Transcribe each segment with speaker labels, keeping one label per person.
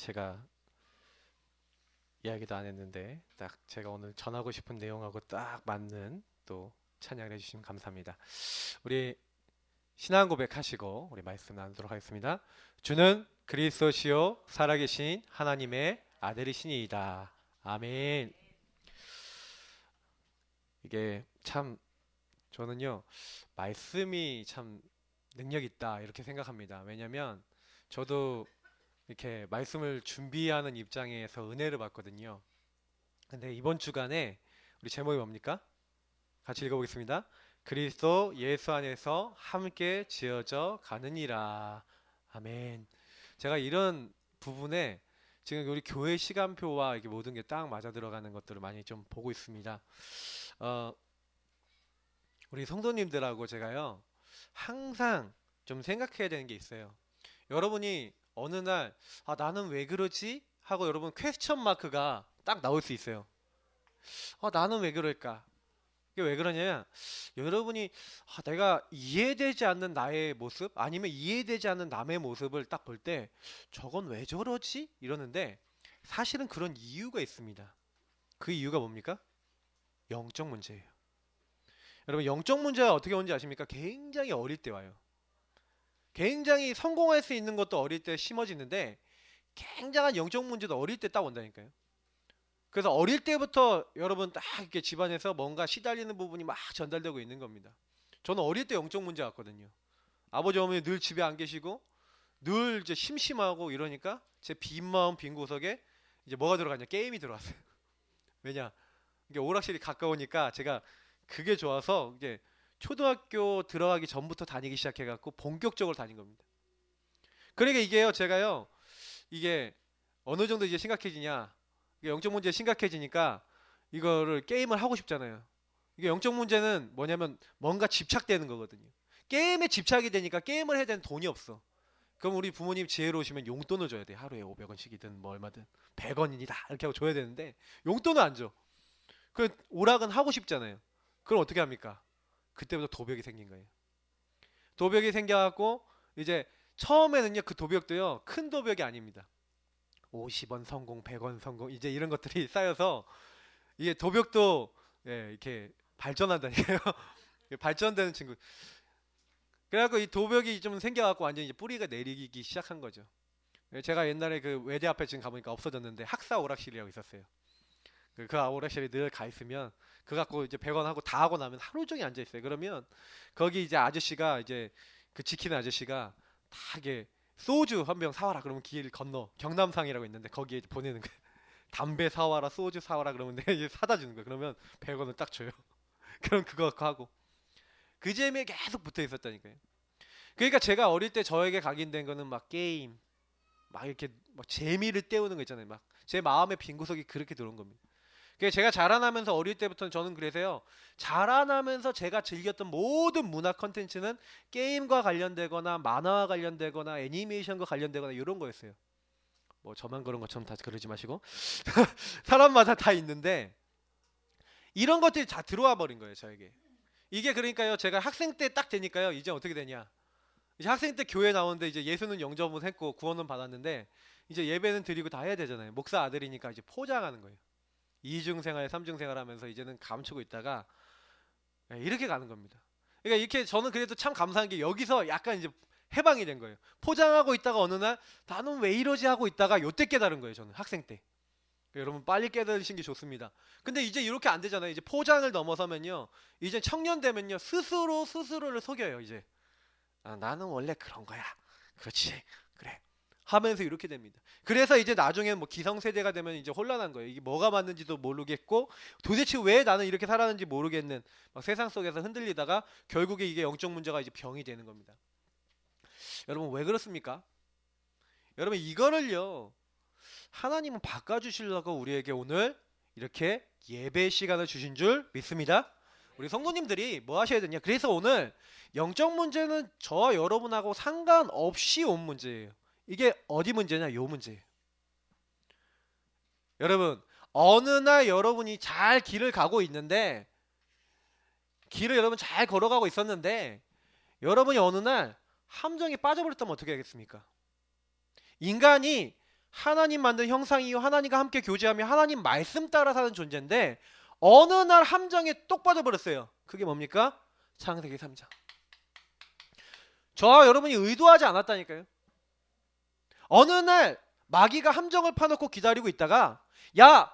Speaker 1: 제가 이야기도 안 했는데 딱 제가 오늘 전하고 싶은 내용하고 딱 맞는 또 찬양을 해주시면 감사합니다. 우리 신앙 고백하시고 우리 말씀 나누도록 하겠습니다. 주는 그리스도시요 살아계신 하나님의 아들이시니이다. 아멘. 이게 참 저는요 말씀이 참 능력 있다 이렇게 생각합니다. 왜냐면 저도 이렇게 말씀을 준비하는 입장에서 은혜를 받거든요. 근데 이번 주간에 우리 제목이 뭡니까? 같이 읽어보겠습니다. 그리스도 예수 안에서 함께 지어져 가느니라. 아멘. 제가 이런 부분에 지금 우리 교회 시간표와 이게 모든 게 딱 맞아 들어가는 것들을 많이 좀 보고 있습니다. 어, 우리 성도님들하고 제가요 항상 좀 생각해야 되는 게 있어요. 여러분이 어느 날 나는 왜 그러지? 하고 여러분 퀘스천 마크가 딱 나올 수 있어요. 나는 왜 그럴까? 이게 왜 그러냐면 여러분이 내가 이해되지 않는 나의 모습 아니면 이해되지 않는 남의 모습을 딱 볼 때 저건 왜 저러지? 이러는데 사실은 그런 이유가 있습니다. 그 이유가 뭡니까? 영적 문제예요. 여러분 영적 문제가 어떻게 오는지 아십니까? 굉장히 어릴 때 와요. 굉장히 성공할 수 있는 것도 어릴 때 심어지는데 굉장한 영적 문제도 어릴 때 딱 온다니까요. 그래서 어릴 때부터 여러분 딱 이렇게 집안에서 뭔가 시달리는 부분이 막 전달되고 있는 겁니다. 저는 어릴 때 영적 문제 왔거든요. 아버지 어머니 늘 집에 안 계시고 늘 이제 심심하고 이러니까 제 빈 마음 빈 구석에 이제 뭐가 들어갔냐? 게임이 들어왔어요. 왜냐? 이게 오락실이 가까우니까 제가 그게 좋아서 이제 초등학교 들어가기 전부터 다니기 시작해갖고 본격적으로 다닌 겁니다. 그러니까 이게요, 제가요, 이게 어느 정도 이제 심각해지냐, 이게 영적 문제 심각해지니까 이거를 게임을 하고 싶잖아요. 이게 영적 문제는 뭐냐면 뭔가 집착되는 거거든요. 게임에 집착이 되니까 게임을 해야 되는 돈이 없어. 그럼 우리 부모님 지혜로우시면 용돈을 줘야 돼. 하루에 500원씩이든 뭐 얼마든 100원이다 이렇게 하고 줘야 되는데 용돈을 안 줘. 그 오락은 하고 싶잖아요. 그럼 어떻게 합니까? 그때부터 도벽이 생긴 거예요. 도벽이 생겨갖고 이제 처음에는요 그 도벽도요 큰 도벽이 아닙니다. 50원 성공, 100원 성공 이제 이런 것들이 쌓여서 이게 도벽도 이렇게 발전한다니까요. 발전되는 친구. 그래갖고 이 도벽이 좀 생겨갖고 완전히 이제 뿌리가 내리기 시작한 거죠. 제가 옛날에 그 외대 앞에 지금 가보니까 없어졌는데 학사 오락실이라고 있었어요. 그 오락실에 늘 가 있으면 그거 갖고 이제 100원 하고 다 하고 나면 하루 종일 앉아 있어요. 그러면 거기 이제 아저씨가 이제 그 지키는 아저씨가 다 이게 소주 한 병 사와라 그러면 길 건너 경남상이라고 있는데 거기에 이제 보내는 거예요. 담배 사와라 소주 사와라 그러면 내가 이제 사다 주는 거예요. 그러면 100원을 딱 줘요. 그럼 그거 갖고 하고 그 재미에 계속 붙어 있었다니까요. 그러니까 제가 어릴 때 저에게 각인된 거는 막 게임 막 이렇게 막 재미를 때우는 거 있잖아요. 막 제 마음의 빈 구석이 그렇게 들어온 겁니다. 제가 자라나면서 어릴 때부터는 저는 그래서요. 자라나면서 제가 즐겼던 모든 문화 컨텐츠는 게임과 관련되거나 만화와 관련되거나 애니메이션과 관련되거나 이런 거였어요. 뭐 저만 그런 것처럼 다 그러지 마시고 사람마다 다 있는데 이런 것들이 다 들어와 버린 거예요, 저에게. 이게 그러니까요. 제가 학생 때 딱 되니까요. 이제 어떻게 되냐? 이제 학생 때 교회 나오는데 이제 예수는 영접은 했고 구원은 받았는데 이제 예배는 드리고 다 해야 되잖아요. 목사 아들이니까 이제 포장하는 거예요. 이중생활, 삼중생활 하면서 이제는 감추고 있다가 이렇게 가는 겁니다. 그러니까 이렇게 저는 그래도 참 감사한 게 여기서 약간 이제 해방이 된 거예요. 포장하고 있다가 어느 날 나는 왜 이러지 하고 있다가 요때 깨달은 거예요. 저는 학생 때. 그러니까 여러분 빨리 깨달으신 게 좋습니다. 근데 이제 이렇게 안 되잖아요. 이제 포장을 넘어서면요. 이제 청년 되면요. 스스로 스스로를 속여요. 이제. 나는 원래 그런 거야. 그렇지. 그래. 하면서 이렇게 됩니다. 그래서 이제 나중에 뭐 기성세대가 되면 이제 혼란한 거예요. 이게 뭐가 맞는지도 모르겠고 도대체 왜 나는 이렇게 살았는지 모르겠는 막 세상 속에서 흔들리다가 결국에 이게 영적 문제가 이제 병이 되는 겁니다. 여러분 왜 그렇습니까? 여러분 이거를요 하나님은 바꿔주시려고 우리에게 오늘 이렇게 예배 시간을 주신 줄 믿습니다. 우리 성도님들이 뭐 하셔야 되냐? 그래서 오늘 영적 문제는 저와 여러분하고 상관없이 온 문제예요. 이게 어디 문제냐? 요 문제예요. 여러분 어느 날 여러분이 잘 길을 가고 있는데 길을 여러분 잘 걸어가고 있었는데 여러분이 어느 날 함정에 빠져버렸다면 어떻게 하겠습니까? 인간이 하나님 만든 형상이요 하나님과 함께 교제하며 하나님 말씀 따라 사는 존재인데 어느 날 함정에 똑 빠져버렸어요. 그게 뭡니까? 창세기 3장. 저와 여러분이 의도하지 않았다니까요. 어느 날 마귀가 함정을 파놓고 기다리고 있다가 야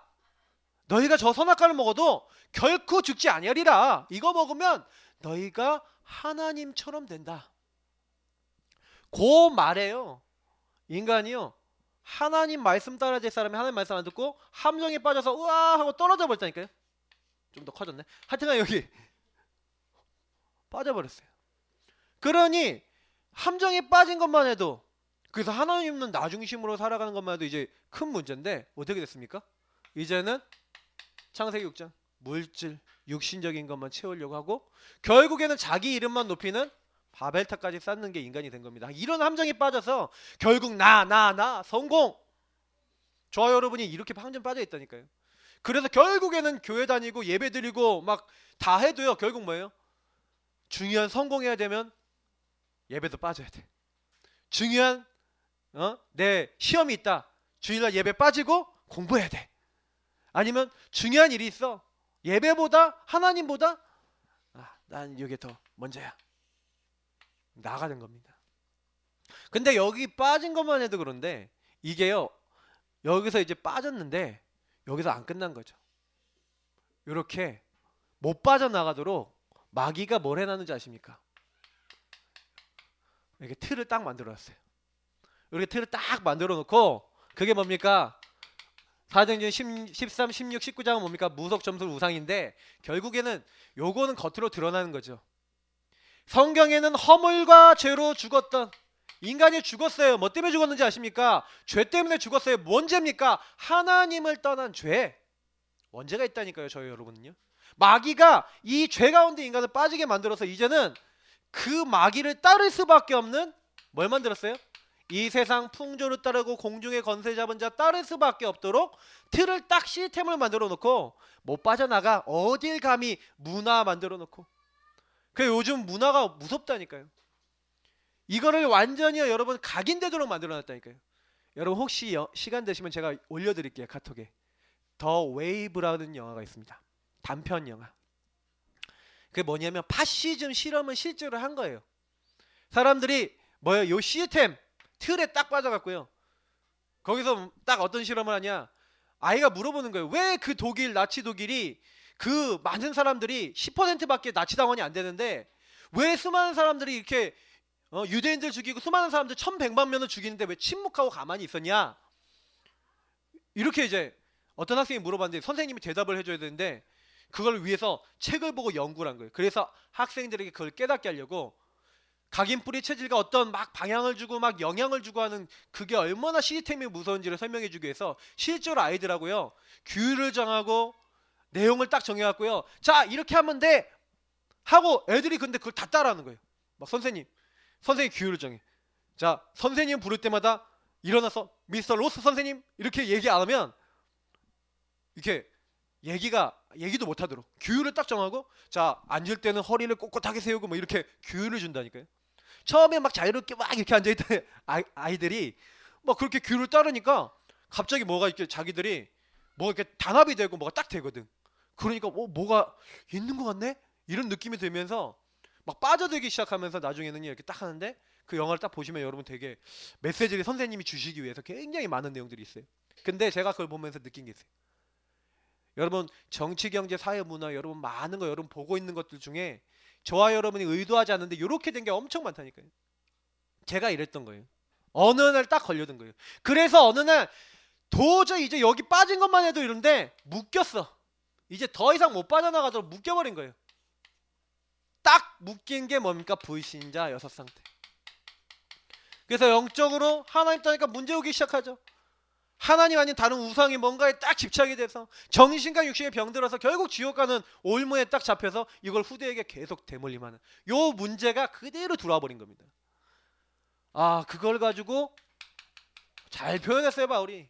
Speaker 1: 너희가 저 선악과를 먹어도 결코 죽지 아니하리라. 이거 먹으면 너희가 하나님처럼 된다. 그 말에요. 인간이요. 하나님 말씀 따라야 될 사람이 하나님 말씀 안 듣고 함정에 빠져서 우와 하고 떨어져 버렸다니까요. 좀 더 커졌네. 하여튼간 여기 빠져버렸어요. 그러니 함정에 빠진 것만 해도 그래서 하나님은 나중심으로 살아가는 것만 해도 이제 큰 문제인데 어떻게 됐습니까? 이제는 창세기 6장 물질, 육신적인 것만 채우려고 하고 결국에는 자기 이름만 높이는 바벨탑까지 쌓는 게 인간이 된 겁니다. 이런 함정에 빠져서 결국 나 성공. 저와 여러분이 이렇게 함정 빠져 있다니까요. 그래서 결국에는 교회 다니고 예배 드리고 막 다 해도요. 결국 뭐예요? 중요한 성공해야 되면 예배도 빠져야 돼. 중요한 내 시험이 있다. 주일날 예배 빠지고 공부해야 돼. 아니면 중요한 일이 있어. 예배보다 하나님보다 난 이게 더 먼저야. 나가는 겁니다. 근데 여기 빠진 것만 해도 그런데 이게요. 여기서 이제 빠졌는데 여기서 안 끝난 거죠. 이렇게 못 빠져나가도록 마귀가 뭘 해놨는지 아십니까? 이렇게 틀을 딱 만들어놨어요. 이렇게 틀을 딱 만들어 놓고 그게 뭡니까? 사도행전 13, 16, 19장은 뭡니까? 무속 점술 우상인데 결국에는 요거는 겉으로 드러나는 거죠. 성경에는 허물과 죄로 죽었던 인간이 죽었어요. 뭐 때문에 죽었는지 아십니까? 죄 때문에 죽었어요. 뭔 죄입니까? 하나님을 떠난 죄. 원죄가 있다니까요. 저희 여러분은요. 마귀가 이 죄 가운데 인간을 빠지게 만들어서 이제는 그 마귀를 따를 수밖에 없는 뭘 만들었어요? 이 세상 풍조를 따르고 공중의 권세 잡은 자 따를 수밖에 없도록 틀을 딱 시스템을 만들어 놓고 못 빠져나가. 어딜 감히 문화 만들어 놓고. 그 요즘 문화가 무섭다니까요. 이거를 완전히 여러분 각인되도록 만들어 놨다니까요. 여러분 혹시 시간 되시면 제가 올려드릴게요. 카톡에. 더 웨이브라는 영화가 있습니다. 단편 영화. 그게 뭐냐면 파시즘 실험을 실제로 한 거예요. 사람들이 뭐예요? 요 시스템 틀에 딱 빠져갖고요. 거기서 딱 어떤 실험을 하냐? 아이가 물어보는 거예요. 왜 그 독일 나치 독일이 그 많은 사람들이 10%밖에 나치 당원이 안 되는데 왜 수많은 사람들이 이렇게 유대인들 죽이고 수많은 사람들 1100만 명을 죽이는데 왜 침묵하고 가만히 있었냐? 이렇게 이제 어떤 학생이 물어봤는데 선생님이 대답을 해줘야 되는데 그걸 위해서 책을 보고 연구를 한 거예요. 그래서 학생들에게 그걸 깨닫게 하려고 각인뿌리 체질과 어떤 막 방향을 주고 막 영향을 주고 하는 그게 얼마나 시스템이 무서운지를 설명해 주기 위해서 실제로 아이들하고요. 규율을 정하고 내용을 딱 정해갖고요. 자 이렇게 하면 돼 하고 애들이 근데 그걸 다 따라하는 거예요. 막 선생님 규율을 정해. 자 선생님 부를 때마다 일어나서 미스터 로스 선생님 이렇게 얘기 안 하면 이렇게 얘기도 못하도록 규율을 딱 정하고 자 앉을 때는 허리를 꼿꼿하게 세우고 뭐 이렇게 규율을 준다니까요. 처음에 막 자유롭게 막 이렇게 앉아있던 아이들이 막 그렇게 규율을 따르니까 갑자기 뭐가 이렇게 자기들이 뭐 이렇게 단합이 되고 뭐가 딱 되거든. 그러니까 뭐가 있는 것 같네 이런 느낌이 들면서 막 빠져들기 시작하면서 나중에는 이렇게 딱 하는데 그 영화를 딱 보시면 여러분 되게 메시지를 선생님이 주시기 위해서 굉장히 많은 내용들이 있어요. 근데 제가 그걸 보면서 느낀 게 있어요. 여러분 정치, 경제, 사회, 문화 여러분 많은 거 여러분 보고 있는 것들 중에 저와 여러분이 의도하지 않는데 이렇게 된 게 엄청 많다니까요. 제가 이랬던 거예요. 어느 날 딱 걸려든 거예요. 그래서 어느 날 도저히 이제 여기 빠진 것만 해도 이런데 묶였어. 이제 더 이상 못 빠져나가도록 묶여버린 거예요. 딱 묶인 게 뭡니까? 불신자 여섯 상태. 그래서 영적으로 하나님 따니까 문제 오기 시작하죠. 하나님 아닌 다른 우상이 뭔가에 딱 집착이 돼서 정신과 육신에 병들어서 결국 지옥 가는 올무에 딱 잡혀서 이걸 후대에게 계속 대물림하는 요 문제가 그대로 들어와 버린 겁니다. 그걸 가지고 잘 표현했어요 바울이.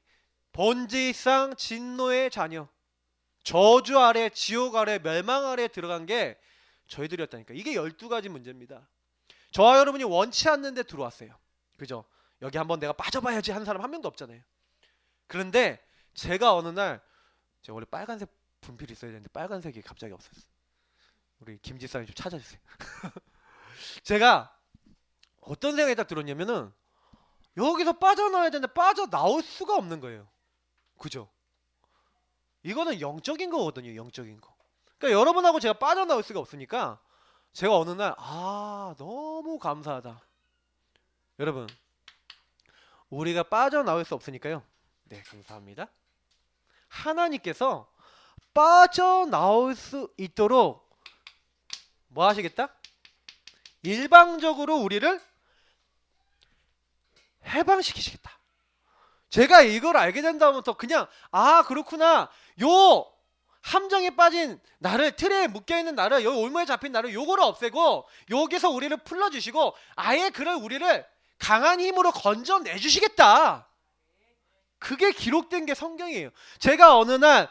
Speaker 1: 본질상 진노의 자녀, 저주 아래, 지옥 아래, 멸망 아래 들어간 게 저희들이었다니까. 이게 12가지 문제입니다. 저와 여러분이 원치 않는데 들어왔어요. 그죠? 여기 한번 내가 빠져봐야지 하는 사람 한 명도 없잖아요. 그런데 제가 어느 날 제가 원래 빨간색 분필이 있어야 되는데 빨간색이 갑자기 없었어요. 우리 김지사님 좀 찾아주세요. 제가 어떤 생각이 딱 들었냐면은 여기서 빠져나와야 되는데 빠져나올 수가 없는 거예요. 그죠? 이거는 영적인 거거든요. 영적인 거. 그러니까 여러분하고 제가 빠져나올 수가 없으니까 제가 어느 날 너무 감사하다. 여러분 우리가 빠져나올 수 없으니까요. 네, 감사합니다. 하나님께서 빠져나올 수 있도록 뭐 하시겠다? 일방적으로 우리를 해방시키시겠다. 제가 이걸 알게 된 다음부터 그냥 그렇구나. 요 함정에 빠진 나를, 틀에 묶여있는 나를, 요 올무에 잡힌 나를 요거를 없애고 여기서 우리를 풀어주시고 아예 우리를 강한 힘으로 건져내주시겠다. 그게 기록된 게 성경이에요. 제가 어느 날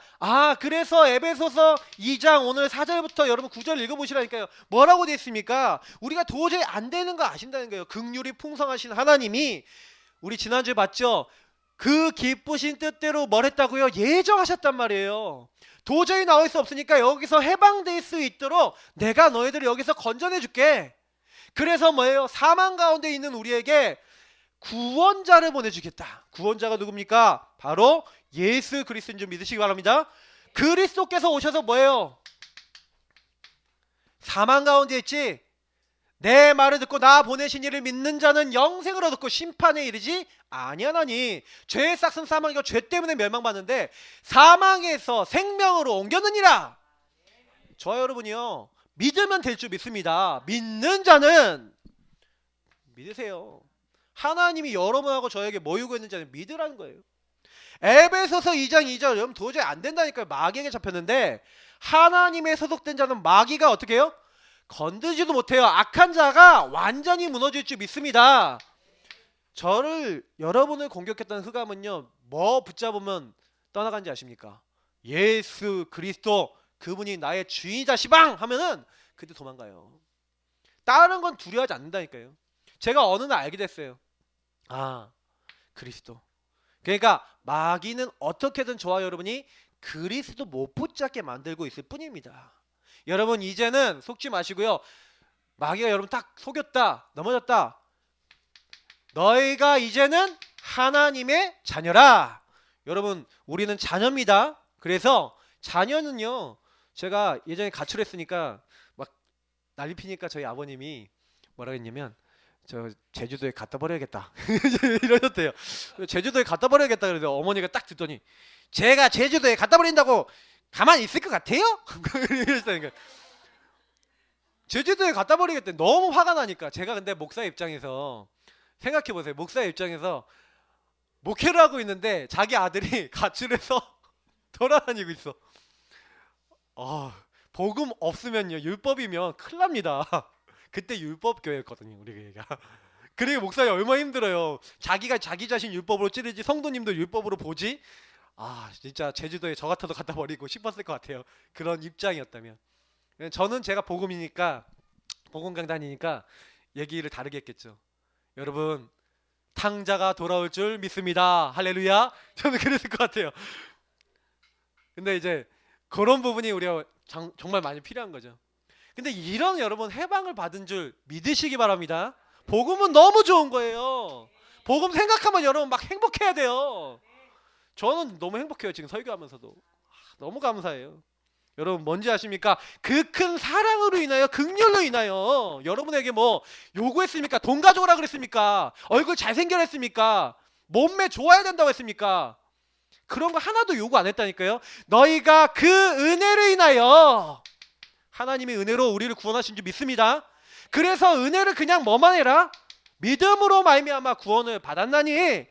Speaker 1: 그래서 에베소서 2장 오늘 4절부터 여러분 9절 읽어보시라니까요. 뭐라고 되어 있습니까? 우리가 도저히 안 되는 거 아신다는 거예요. 긍휼이 풍성하신 하나님이 우리 지난주에 봤죠? 그 기쁘신 뜻대로 뭘 했다고요? 예정하셨단 말이에요. 도저히 나올 수 없으니까 여기서 해방될 수 있도록 내가 너희들을 여기서 건져내 줄게. 그래서 뭐예요? 사망 가운데 있는 우리에게 구원자를 보내주겠다. 구원자가 누굽니까? 바로 예수 그리스도인 줄 믿으시기 바랍니다. 그리스도께서 오셔서 뭐예요? 사망 가운데 있지? 내 말을 듣고 나 보내신 이를 믿는 자는 영생을 얻고 심판에 이르지 아니하나니. 죄의 싹은 사망이고 죄 때문에 멸망받는데 사망에서 생명으로 옮겼느니라. 저와 여러분이요, 믿으면 될 줄 믿습니다. 믿는 자는 믿으세요. 하나님이 여러분하고 저에게 뭐 요구했는지 믿으라는 거예요. 에베소서 2장 2절 여러분 도저히 안 된다니까요. 마귀에게 잡혔는데 하나님의 소속된 자는 마귀가 어떻게 해요? 건드지도 못해요. 악한 자가 완전히 무너질 줄 믿습니다. 여러분을 공격했던 흑암은요, 뭐 붙잡으면 떠나간지 아십니까? 예수 그리스도, 그분이 나의 주인이다 시방 하면은 그때 도망가요. 다른 건 두려워하지 않는다니까요. 제가 어느 날 알게 됐어요. 그리스도. 그러니까 마귀는 어떻게든 저와 여러분이 그리스도 못 붙잡게 만들고 있을 뿐입니다. 여러분 이제는 속지 마시고요. 마귀가 여러분 딱 속였다, 넘어졌다. 너희가 이제는 하나님의 자녀라. 여러분 우리는 자녀입니다. 그래서 자녀는요, 제가 예전에 가출했으니까 막 난리 피니까 저희 아버님이 뭐라 했냐면 저 제주도에 갖다 버려야겠다 이러셨대요. 제주도에 갖다 버려야겠다. 그래서 어머니가 딱 듣더니 제가 제주도에 갖다 버린다고 가만히 있을 것 같아요? 이러셨다니까. 제주도에 갖다 버리겠대. 너무 화가 나니까. 제가 근데 목사 입장에서 생각해보세요. 목사 입장에서 목회를 하고 있는데 자기 아들이 가출해서 돌아다니고 있어. 복음 없으면요, 율법이면 큰일 납니다. 그때 율법 교회였거든요, 우리 교회가. 그리고 목사님 얼마나 힘들어요. 자기가 자기 자신 율법으로 찌르지 성도님도 율법으로 보지. 진짜 제주도에 저 같아도 갖다 버리고 싶었을 것 같아요. 그런 입장이었다면. 저는 제가 복음이니까, 복음 강단이니까 얘기를 다르게 했겠죠. 여러분 탕자가 돌아올 줄 믿습니다. 할렐루야. 저는 그랬을 것 같아요. 근데 이제 그런 부분이 우리가 정말 많이 필요한 거죠. 근데 이런 여러분 해방을 받은 줄 믿으시기 바랍니다. 복음은 너무 좋은 거예요. 복음 생각하면 여러분 막 행복해야 돼요. 저는 너무 행복해요. 지금 설교하면서도 너무 감사해요. 여러분 뭔지 아십니까? 그 큰 사랑으로 인하여, 긍휼로 인하여 여러분에게 뭐 요구했습니까? 돈 가져오라 그랬습니까? 얼굴 잘생겨라 했습니까? 몸매 좋아야 된다고 했습니까? 그런 거 하나도 요구 안 했다니까요. 너희가 그 은혜로 인하여, 하나님의 은혜로 우리를 구원하신 줄 믿습니다. 그래서 은혜를 그냥 뭐만 해라? 믿음으로 말미암아 구원을 받았나니.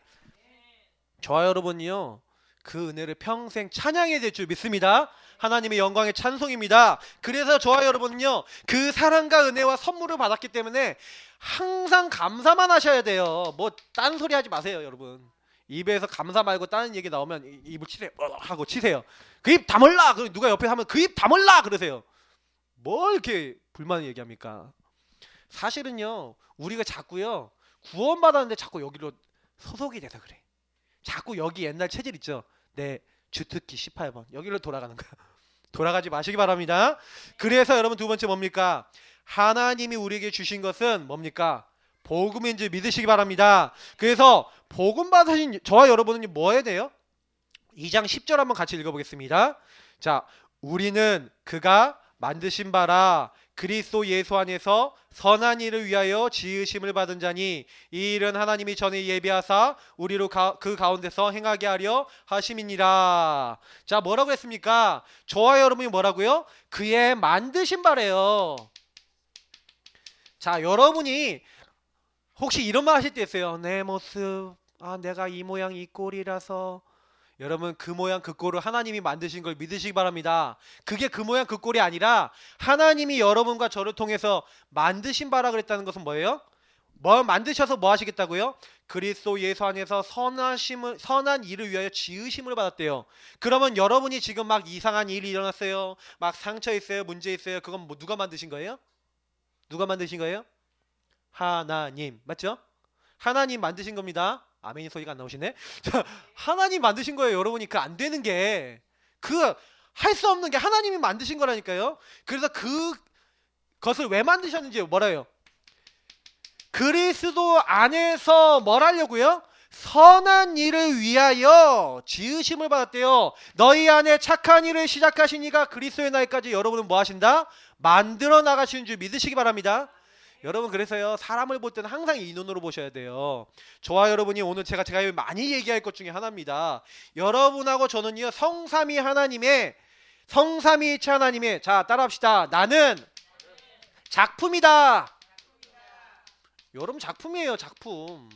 Speaker 1: 저와 여러분이요, 그 은혜를 평생 찬양해야 될 줄 믿습니다. 하나님의 영광의 찬송입니다. 그래서 저와 여러분은요, 그 사랑과 은혜와 선물을 받았기 때문에 항상 감사만 하셔야 돼요. 뭐 딴 소리 하지 마세요, 여러분. 입에서 감사 말고 다른 얘기 나오면 입을 치세요. 하고 치세요. 그 입 다물라. 누가 옆에 하면 그 입 다물라 그러세요. 뭘 이렇게 불만을 얘기합니까? 사실은요, 우리가 자꾸요, 구원받았는데 자꾸 여기로 소속이 돼서 그래. 자꾸 여기 옛날 체질 있죠. 네, 주특기 18번 여기로 돌아가는 거야. 돌아가지 마시기 바랍니다. 그래서 여러분 두 번째 뭡니까? 하나님이 우리에게 주신 것은 뭡니까? 복음인 줄 믿으시기 바랍니다. 그래서 복음 받으신 저와 여러분은 뭐 해야 돼요? 2장 10절 한번 같이 읽어보겠습니다. 자, 우리는 그가 만드신 바라 그리스도 예수 안에서 선한 일을 위하여 지으심을 받은 자니 이 일은 하나님이 전에 예비하사 우리로 그 가운데서 행하게 하려 하심이니라. 자, 뭐라고 했습니까? 저와 여러분이 뭐라고요? 그의 만드신 바래요. 자, 여러분이 혹시 이런 말 하실 때 있어요. 내 모습, 내가 이 모양 이 꼴이라서. 여러분, 그 모양 그 꼴을 하나님이 만드신 걸 믿으시기 바랍니다. 그게 그 모양 그 꼴이 아니라 하나님이 여러분과 저를 통해서 만드신 바라 그랬다는 것은 뭐예요? 뭐 만드셔서 뭐 하시겠다고요? 그리스도 예수 안에서 선한 일을 위하여 지으심을 받았대요. 그러면 여러분이 지금 막 이상한 일이 일어났어요. 막 상처 있어요. 문제 있어요. 그건 뭐 누가 만드신 거예요? 누가 만드신 거예요? 하나님. 맞죠? 하나님 만드신 겁니다. 아멘 소리가 안 나오시네. 자, 하나님 만드신 거예요. 여러분이 그 안 되는 게 그 할 수 없는 게 하나님이 만드신 거라니까요. 그래서 그것을 왜 만드셨는지 뭐라요? 그리스도 안에서 뭘 하려고요? 선한 일을 위하여 지으심을 받았대요. 너희 안에 착한 일을 시작하신 이가 그리스도의 날까지 여러분은 뭐 하신다? 만들어 나가시는 줄 믿으시기 바랍니다. 여러분, 그래서요, 사람을 볼 때는 항상 이 눈으로 보셔야 돼요. 저와 여러분이 오늘 제가 많이 얘기할 것 중에 하나입니다. 여러분하고 저는요, 성삼위일체 하나님의, 자, 따라합시다. 나는 작품이다. 여러분, 작품이에요. 작품.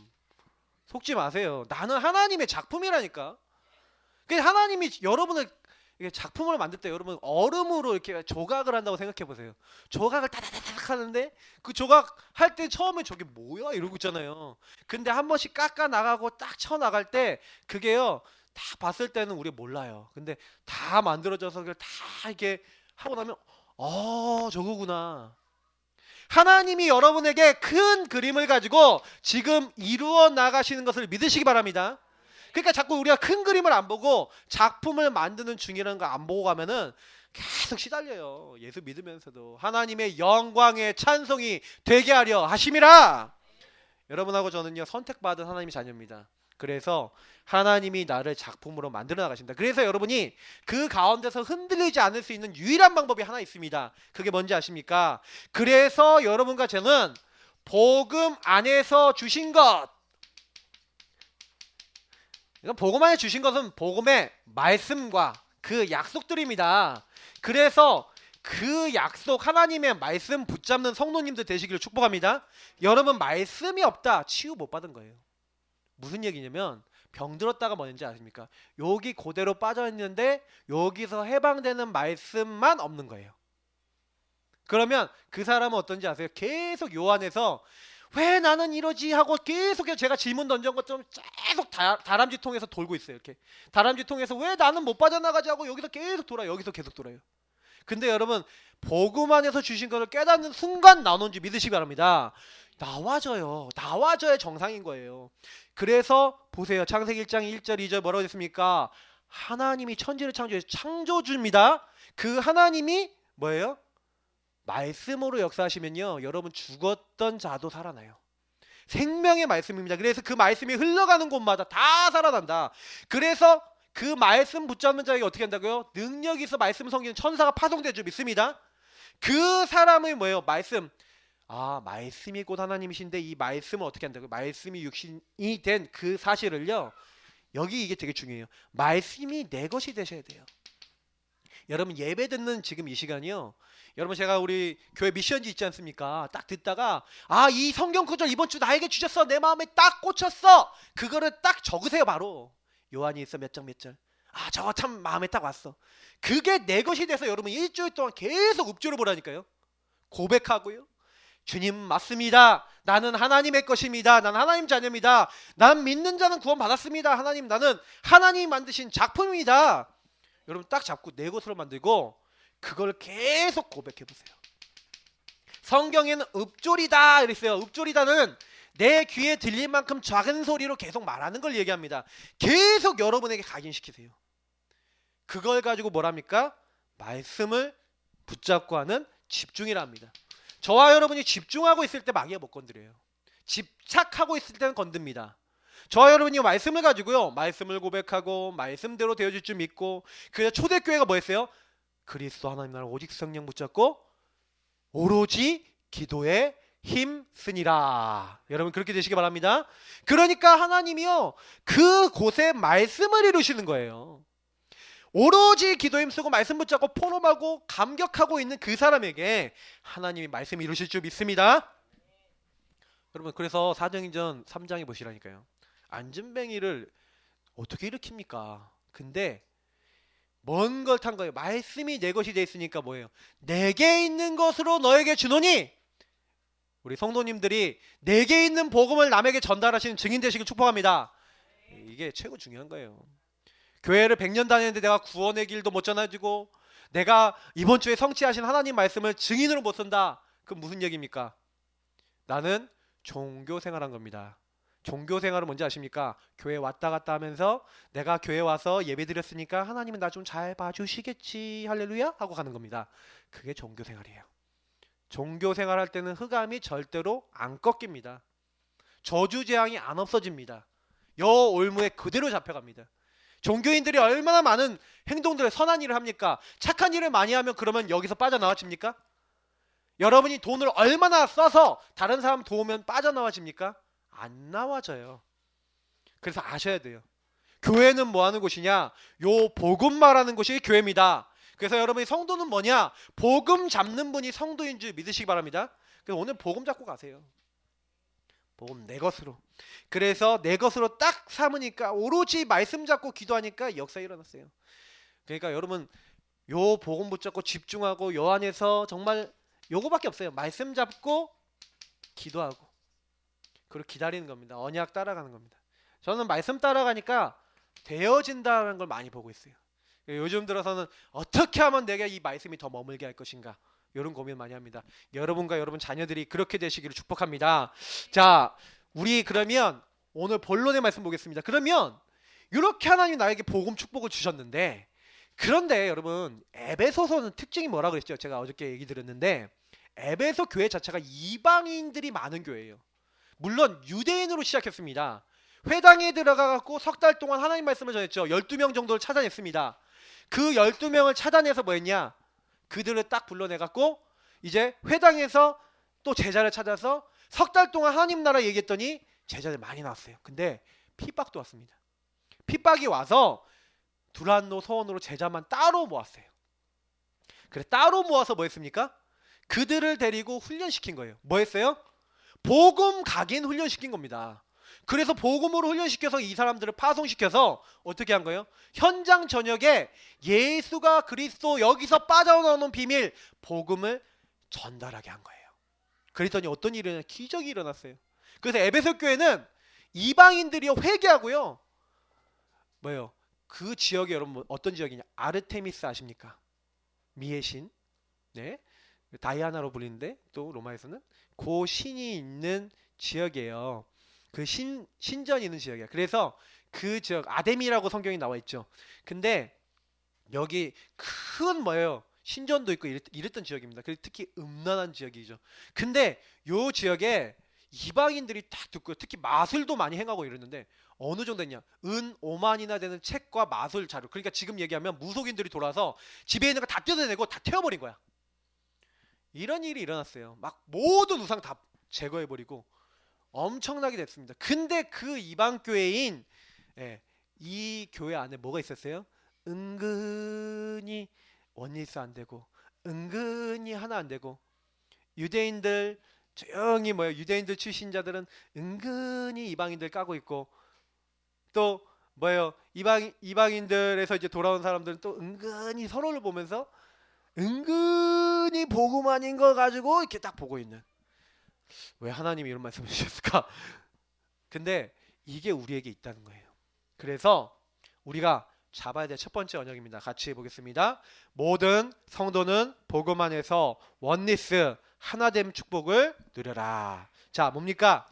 Speaker 1: 속지 마세요. 나는 하나님의 작품이라니까. 그래서 하나님이 여러분을 이게 작품을 만들 때 여러분 얼음으로 이렇게 조각을 한다고 생각해 보세요. 조각을 따다다닥 하는데 그 조각 할 때 처음에 저게 뭐야 이러고 있잖아요. 근데 한 번씩 깎아 나가고 딱 쳐 나갈 때 그게요, 다 봤을 때는 우리 몰라요. 근데 다 만들어져서 그걸 다 이렇게 하고 나면 저거구나. 하나님이 여러분에게 큰 그림을 가지고 지금 이루어 나가시는 것을 믿으시기 바랍니다. 그러니까 자꾸 우리가 큰 그림을 안 보고 작품을 만드는 중이라는 거 안 보고 가면은 계속 시달려요. 예수 믿으면서도. 하나님의 영광의 찬송이 되게 하려 하심이라. 여러분하고 저는요, 선택받은 하나님의 자녀입니다. 그래서 하나님이 나를 작품으로 만들어 나가신다. 그래서 여러분이 그 가운데서 흔들리지 않을 수 있는 유일한 방법이 하나 있습니다. 그게 뭔지 아십니까? 그래서 여러분과 저는 복음 안에서 주신 것, 복음 안에 주신 것은 복음의 말씀과 그 약속들입니다. 그래서 그 약속, 하나님의 말씀 붙잡는 성도님들 되시기를 축복합니다. 여러분, 말씀이 없다, 치유 못 받은 거예요. 무슨 얘기냐면 병 들었다가 뭐였는지 아십니까? 여기 그대로 빠져있는데 여기서 해방되는 말씀만 없는 거예요. 그러면 그 사람은 어떤지 아세요? 계속 요 안에서 왜 나는 이러지 하고 계속 제가 질문 던진 것처럼 계속 다람쥐 통해서 돌고 있어요. 이렇게 다람쥐 통해서 왜 나는 못 빠져나가지 하고 여기서 계속 돌아요. 여기서 계속 돌아요. 근데 여러분, 복음 안에서 주신 것을 깨닫는 순간 나오는지 믿으시기 바랍니다. 나와져야 정상인 거예요. 그래서 보세요. 창세기 1장 1절 2절 뭐라고 했습니까? 하나님이 천지를 창조해서 창조주입니다. 그 하나님이 뭐예요? 말씀으로 역사하시면요, 여러분 죽었던 자도 살아나요. 생명의 말씀입니다. 그래서 그 말씀이 흘러가는 곳마다 다 살아난다. 그래서 그 말씀 붙잡는 자에게 어떻게 한다고요? 능력이 있어 말씀 섬기는 천사가 파송되죠. 믿습니다. 그 사람의 뭐예요? 말씀이 곧 하나님이신데 이 말씀을 어떻게 한다고요? 말씀이 육신이 된 그 사실을요, 여기 이게 되게 중요해요. 말씀이 내 것이 되셔야 돼요. 여러분, 예배 듣는 지금 이 시간이요, 여러분, 제가 우리 교회 미션지 있지 않습니까? 딱 듣다가 이 성경 구절 이번 주 나에게 주셨어, 내 마음에 딱 꽂혔어, 그거를 딱 적으세요. 바로 요한이 있어 몇 장 몇 절, 저거 참 마음에 딱 왔어. 그게 내 것이 돼서 여러분 일주일 동안 계속 읊조려 보라니까요. 고백하고요, 주님 맞습니다, 나는 하나님의 것입니다, 난 하나님 자녀입니다, 난 믿는 자는 구원 받았습니다, 하나님, 나는 하나님이 만드신 작품입니다. 여러분 딱 잡고 내 것으로 만들고 그걸 계속 고백해 보세요. 성경에는 읊조리다 이랬어요. 읊조리다는
Speaker 2: 내 귀에 들릴 만큼 작은 소리로 계속 말하는 걸 얘기합니다. 계속 여러분에게 각인시키세요. 그걸 가지고 뭐랍니까? 말씀을 붙잡고 하는 집중이라 합니다. 저와 여러분이 집중하고 있을 때 마귀가 못 건드려요. 집착하고 있을 때는 건듭니다. 저와 여러분이 말씀을 가지고요, 말씀을 고백하고 말씀대로 되어질 줄 믿고, 그래서 초대교회가 뭐 했어요? 그리스도 하나님 나라 오직 성령 붙잡고 오로지 기도에 힘쓰니라. 여러분 그렇게 되시기 바랍니다. 그러니까 하나님이요, 그곳에 말씀을 이루시는 거예요. 오로지 기도에 힘쓰고 말씀 붙잡고 포럼하고 감격하고 있는 그 사람에게 하나님이 말씀 이루실 줄 믿습니다. 여러분 그래서 사도행전 3장에 보시라니까요. 안진뱅이를 어떻게 일으킵니까? 근데 먼 걸 탄 거예요. 말씀이 내 것이 돼 있으니까 뭐예요? 내게 있는 것으로 너에게 주노니, 우리 성도님들이 내게 있는 복음을 남에게 전달하시는 증인 되시길 축복합니다. 이게 최고 중요한 거예요. 교회를 100년 다녔는데 내가 구원의 길도 못 전해주고 내가 이번 주에 성취하신 하나님 말씀을 증인으로 못 쓴다. 그건 무슨 얘기입니까? 나는 종교 생활한 겁니다. 종교 생활은 뭔지 아십니까? 교회 왔다 갔다 하면서 내가 교회 와서 예배 드렸으니까 하나님은 나 좀 잘 봐주시겠지 할렐루야 하고 가는 겁니다. 그게 종교 생활이에요. 종교 생활할 때는 흑암이 절대로 안 꺾입니다. 저주재앙이 안 없어집니다. 여올무에 그대로 잡혀갑니다. 종교인들이 얼마나 많은 행동들을, 선한 일을 합니까? 착한 일을 많이 하면 그러면 여기서 빠져나와집니까? 여러분이 돈을 얼마나 써서 다른 사람 도우면 빠져나와집니까? 안 나와져요. 그래서 아셔야 돼요. 교회는 뭐 하는 곳이냐? 요 복음 말하는 곳이 교회입니다. 그래서 여러분이 성도는 뭐냐? 복음 잡는 분이 성도인 줄 믿으시기 바랍니다. 그래서 오늘 복음 잡고 가세요. 복음 내 것으로. 그래서 내 것으로 딱 삼으니까, 오로지 말씀 잡고 기도하니까 역사 일어났어요. 그러니까 여러분 요 복음 붙잡고 집중하고 요 안에서 정말 요거밖에 없어요. 말씀 잡고 기도하고 그리고 기다리는 겁니다. 언약 따라가는 겁니다. 저는 말씀 따라가니까 되어진다는 걸 많이 보고 있어요. 요즘 들어서는 어떻게 하면 내가 이 말씀이 더 머물게 할 것인가, 이런 고민 많이 합니다. 여러분과 여러분 자녀들이 그렇게 되시기를 축복합니다. 자, 우리 그러면 오늘 본론의 말씀 보겠습니다. 그러면 이렇게 하나님 나에게 복음 축복을 주셨는데, 그런데 여러분 에베소서는 특징이 뭐라 그랬죠? 제가 어저께 얘기 드렸는데 에베소 교회 자체가 이방인들이 많은 교회예요. 물론 유대인으로 시작했습니다. 회당에 들어가갖고 석 달 동안 하나님 말씀을 전했죠. 12명 정도를 찾아냈습니다. 그 12명을 찾아내서 뭐 했냐? 그들을 딱 불러내갖고 이제 회당에서 또 제자를 찾아서 석 달 동안 하나님 나라 얘기했더니 제자들 많이 나왔어요. 근데 핍박도 왔습니다. 핍박이 와서 두란노 서원으로 제자만 따로 모았어요. 그래 따로 모아서 뭐 했습니까? 그들을 데리고 훈련시킨 거예요. 뭐 했어요? 복음 각인 훈련시킨 겁니다. 그래서 복음으로 훈련시켜서 이 사람들을 파송시켜서 어떻게 한 거예요? 현장 전역에 예수가 그리스도, 여기서 빠져나오는 비밀, 복음을 전달하게 한 거예요. 그랬더니 어떤 일이 일어나요? 기적이 일어났어요. 그래서 에베소 교회는 이방인들이 회개하고요. 뭐예요? 그 지역에 여러분 어떤 지역이냐? 아르테미스 아십니까? 미의 신. 네. 다이아나로 불리는데 또 로마에서는 그 신이 있는 지역이에요. 그 신전이 있는 지역이야. 그래서 그 지역 아데미라고 성경이 나와 있죠. 근데 여기 큰 뭐예요? 신전도 있고 이랬던 지역입니다. 그리고 특히 음란한 지역이죠. 근데 요 지역에 이방인들이 딱 듣고 특히 마술도 많이 행하고 이러는데 어느 정도 했냐? 은 5만이나 되는 책과 마술 자료. 그러니까 지금 얘기하면 무속인들이 돌아서 집에 있는 거 다 뜯어내고 다 태워버린 거야. 이런 일이 일어났어요. 막 모든 우상 다 제거해버리고 엄청나게 됐습니다. 근데 그 이방 교회인 이 교회 안에 뭐가 있었어요? 은근히 원리스 안 되고 은근히 하나 안 되고, 유대인들 조용히 뭐예요? 유대인들 출신자들은 은근히 이방인들 까고 있고, 또 뭐예요? 이방인들에서 이제 돌아온 사람들은 또 은근히 서로를 보면서 은근히 복음 아닌 거 가지고 이렇게 딱 보고 있는. 왜 하나님이 이런 말씀을 주셨을까? 근데 이게 우리에게 있다는 거예요. 그래서 우리가 잡아야 될 첫 번째 언약입니다. 같이 보겠습니다. 모든 성도는 복음 안에서 원리스 하나됨 축복을 누려라. 자, 뭡니까?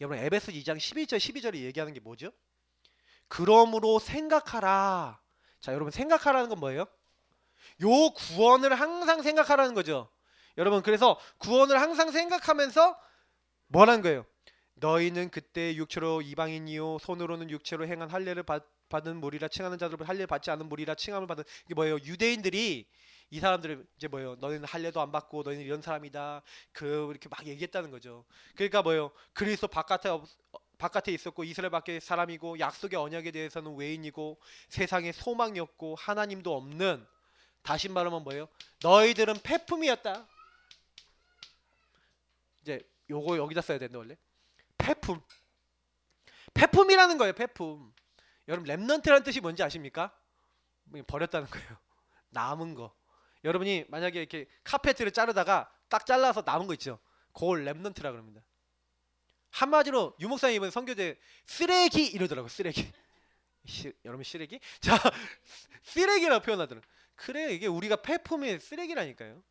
Speaker 2: 여러분 에베소 2장 11절 12절이 얘기하는 게 뭐죠? 그러므로 생각하라. 자, 여러분 생각하라는 건 뭐예요? 요 구원을 항상 생각하라는 거죠. 여러분 그래서 구원을 항상 생각하면서 뭐라는 거예요? 너희는 그때 육체로 이방인이요 손으로는 육체로 행한 할례를 받은 무리라 칭하는 자들을 할례 받지 않은 무리라 칭함을 받은 이게 뭐예요? 유대인들이 이 사람들을 이제 뭐예요? 너희는 할례도 안 받고 너희는 이런 사람이다. 이렇게 막 얘기했다는 거죠. 그러니까 뭐예요? 그리스도 바깥에 있었고 이스라엘 밖에 사람이고 약속의 언약에 대해서는 외인이고 세상에 소망이 없고 하나님도 없는 다시 말하면 뭐예요? 너희들은 폐품이었다. 이제 요거 여기다 써야 되는데 원래 폐품. 폐품이라는 거예요. 폐품. 여러분 렘넌트라는 뜻이 뭔지 아십니까? 버렸다는 거예요. 남은 거. 여러분이 만약에 이렇게 카페트를 자르다가 딱 잘라서 남은 거 있죠. 그걸 렘넌트라 그럽니다. 한마디로 유목사님 이번 선교제 쓰레기 이러더라고요. 쓰레기. 여러분 쓰레기? 자, 쓰레기라고 표현하더라고요. 그래 이게 우리가 폐품의 쓰레기라니까요.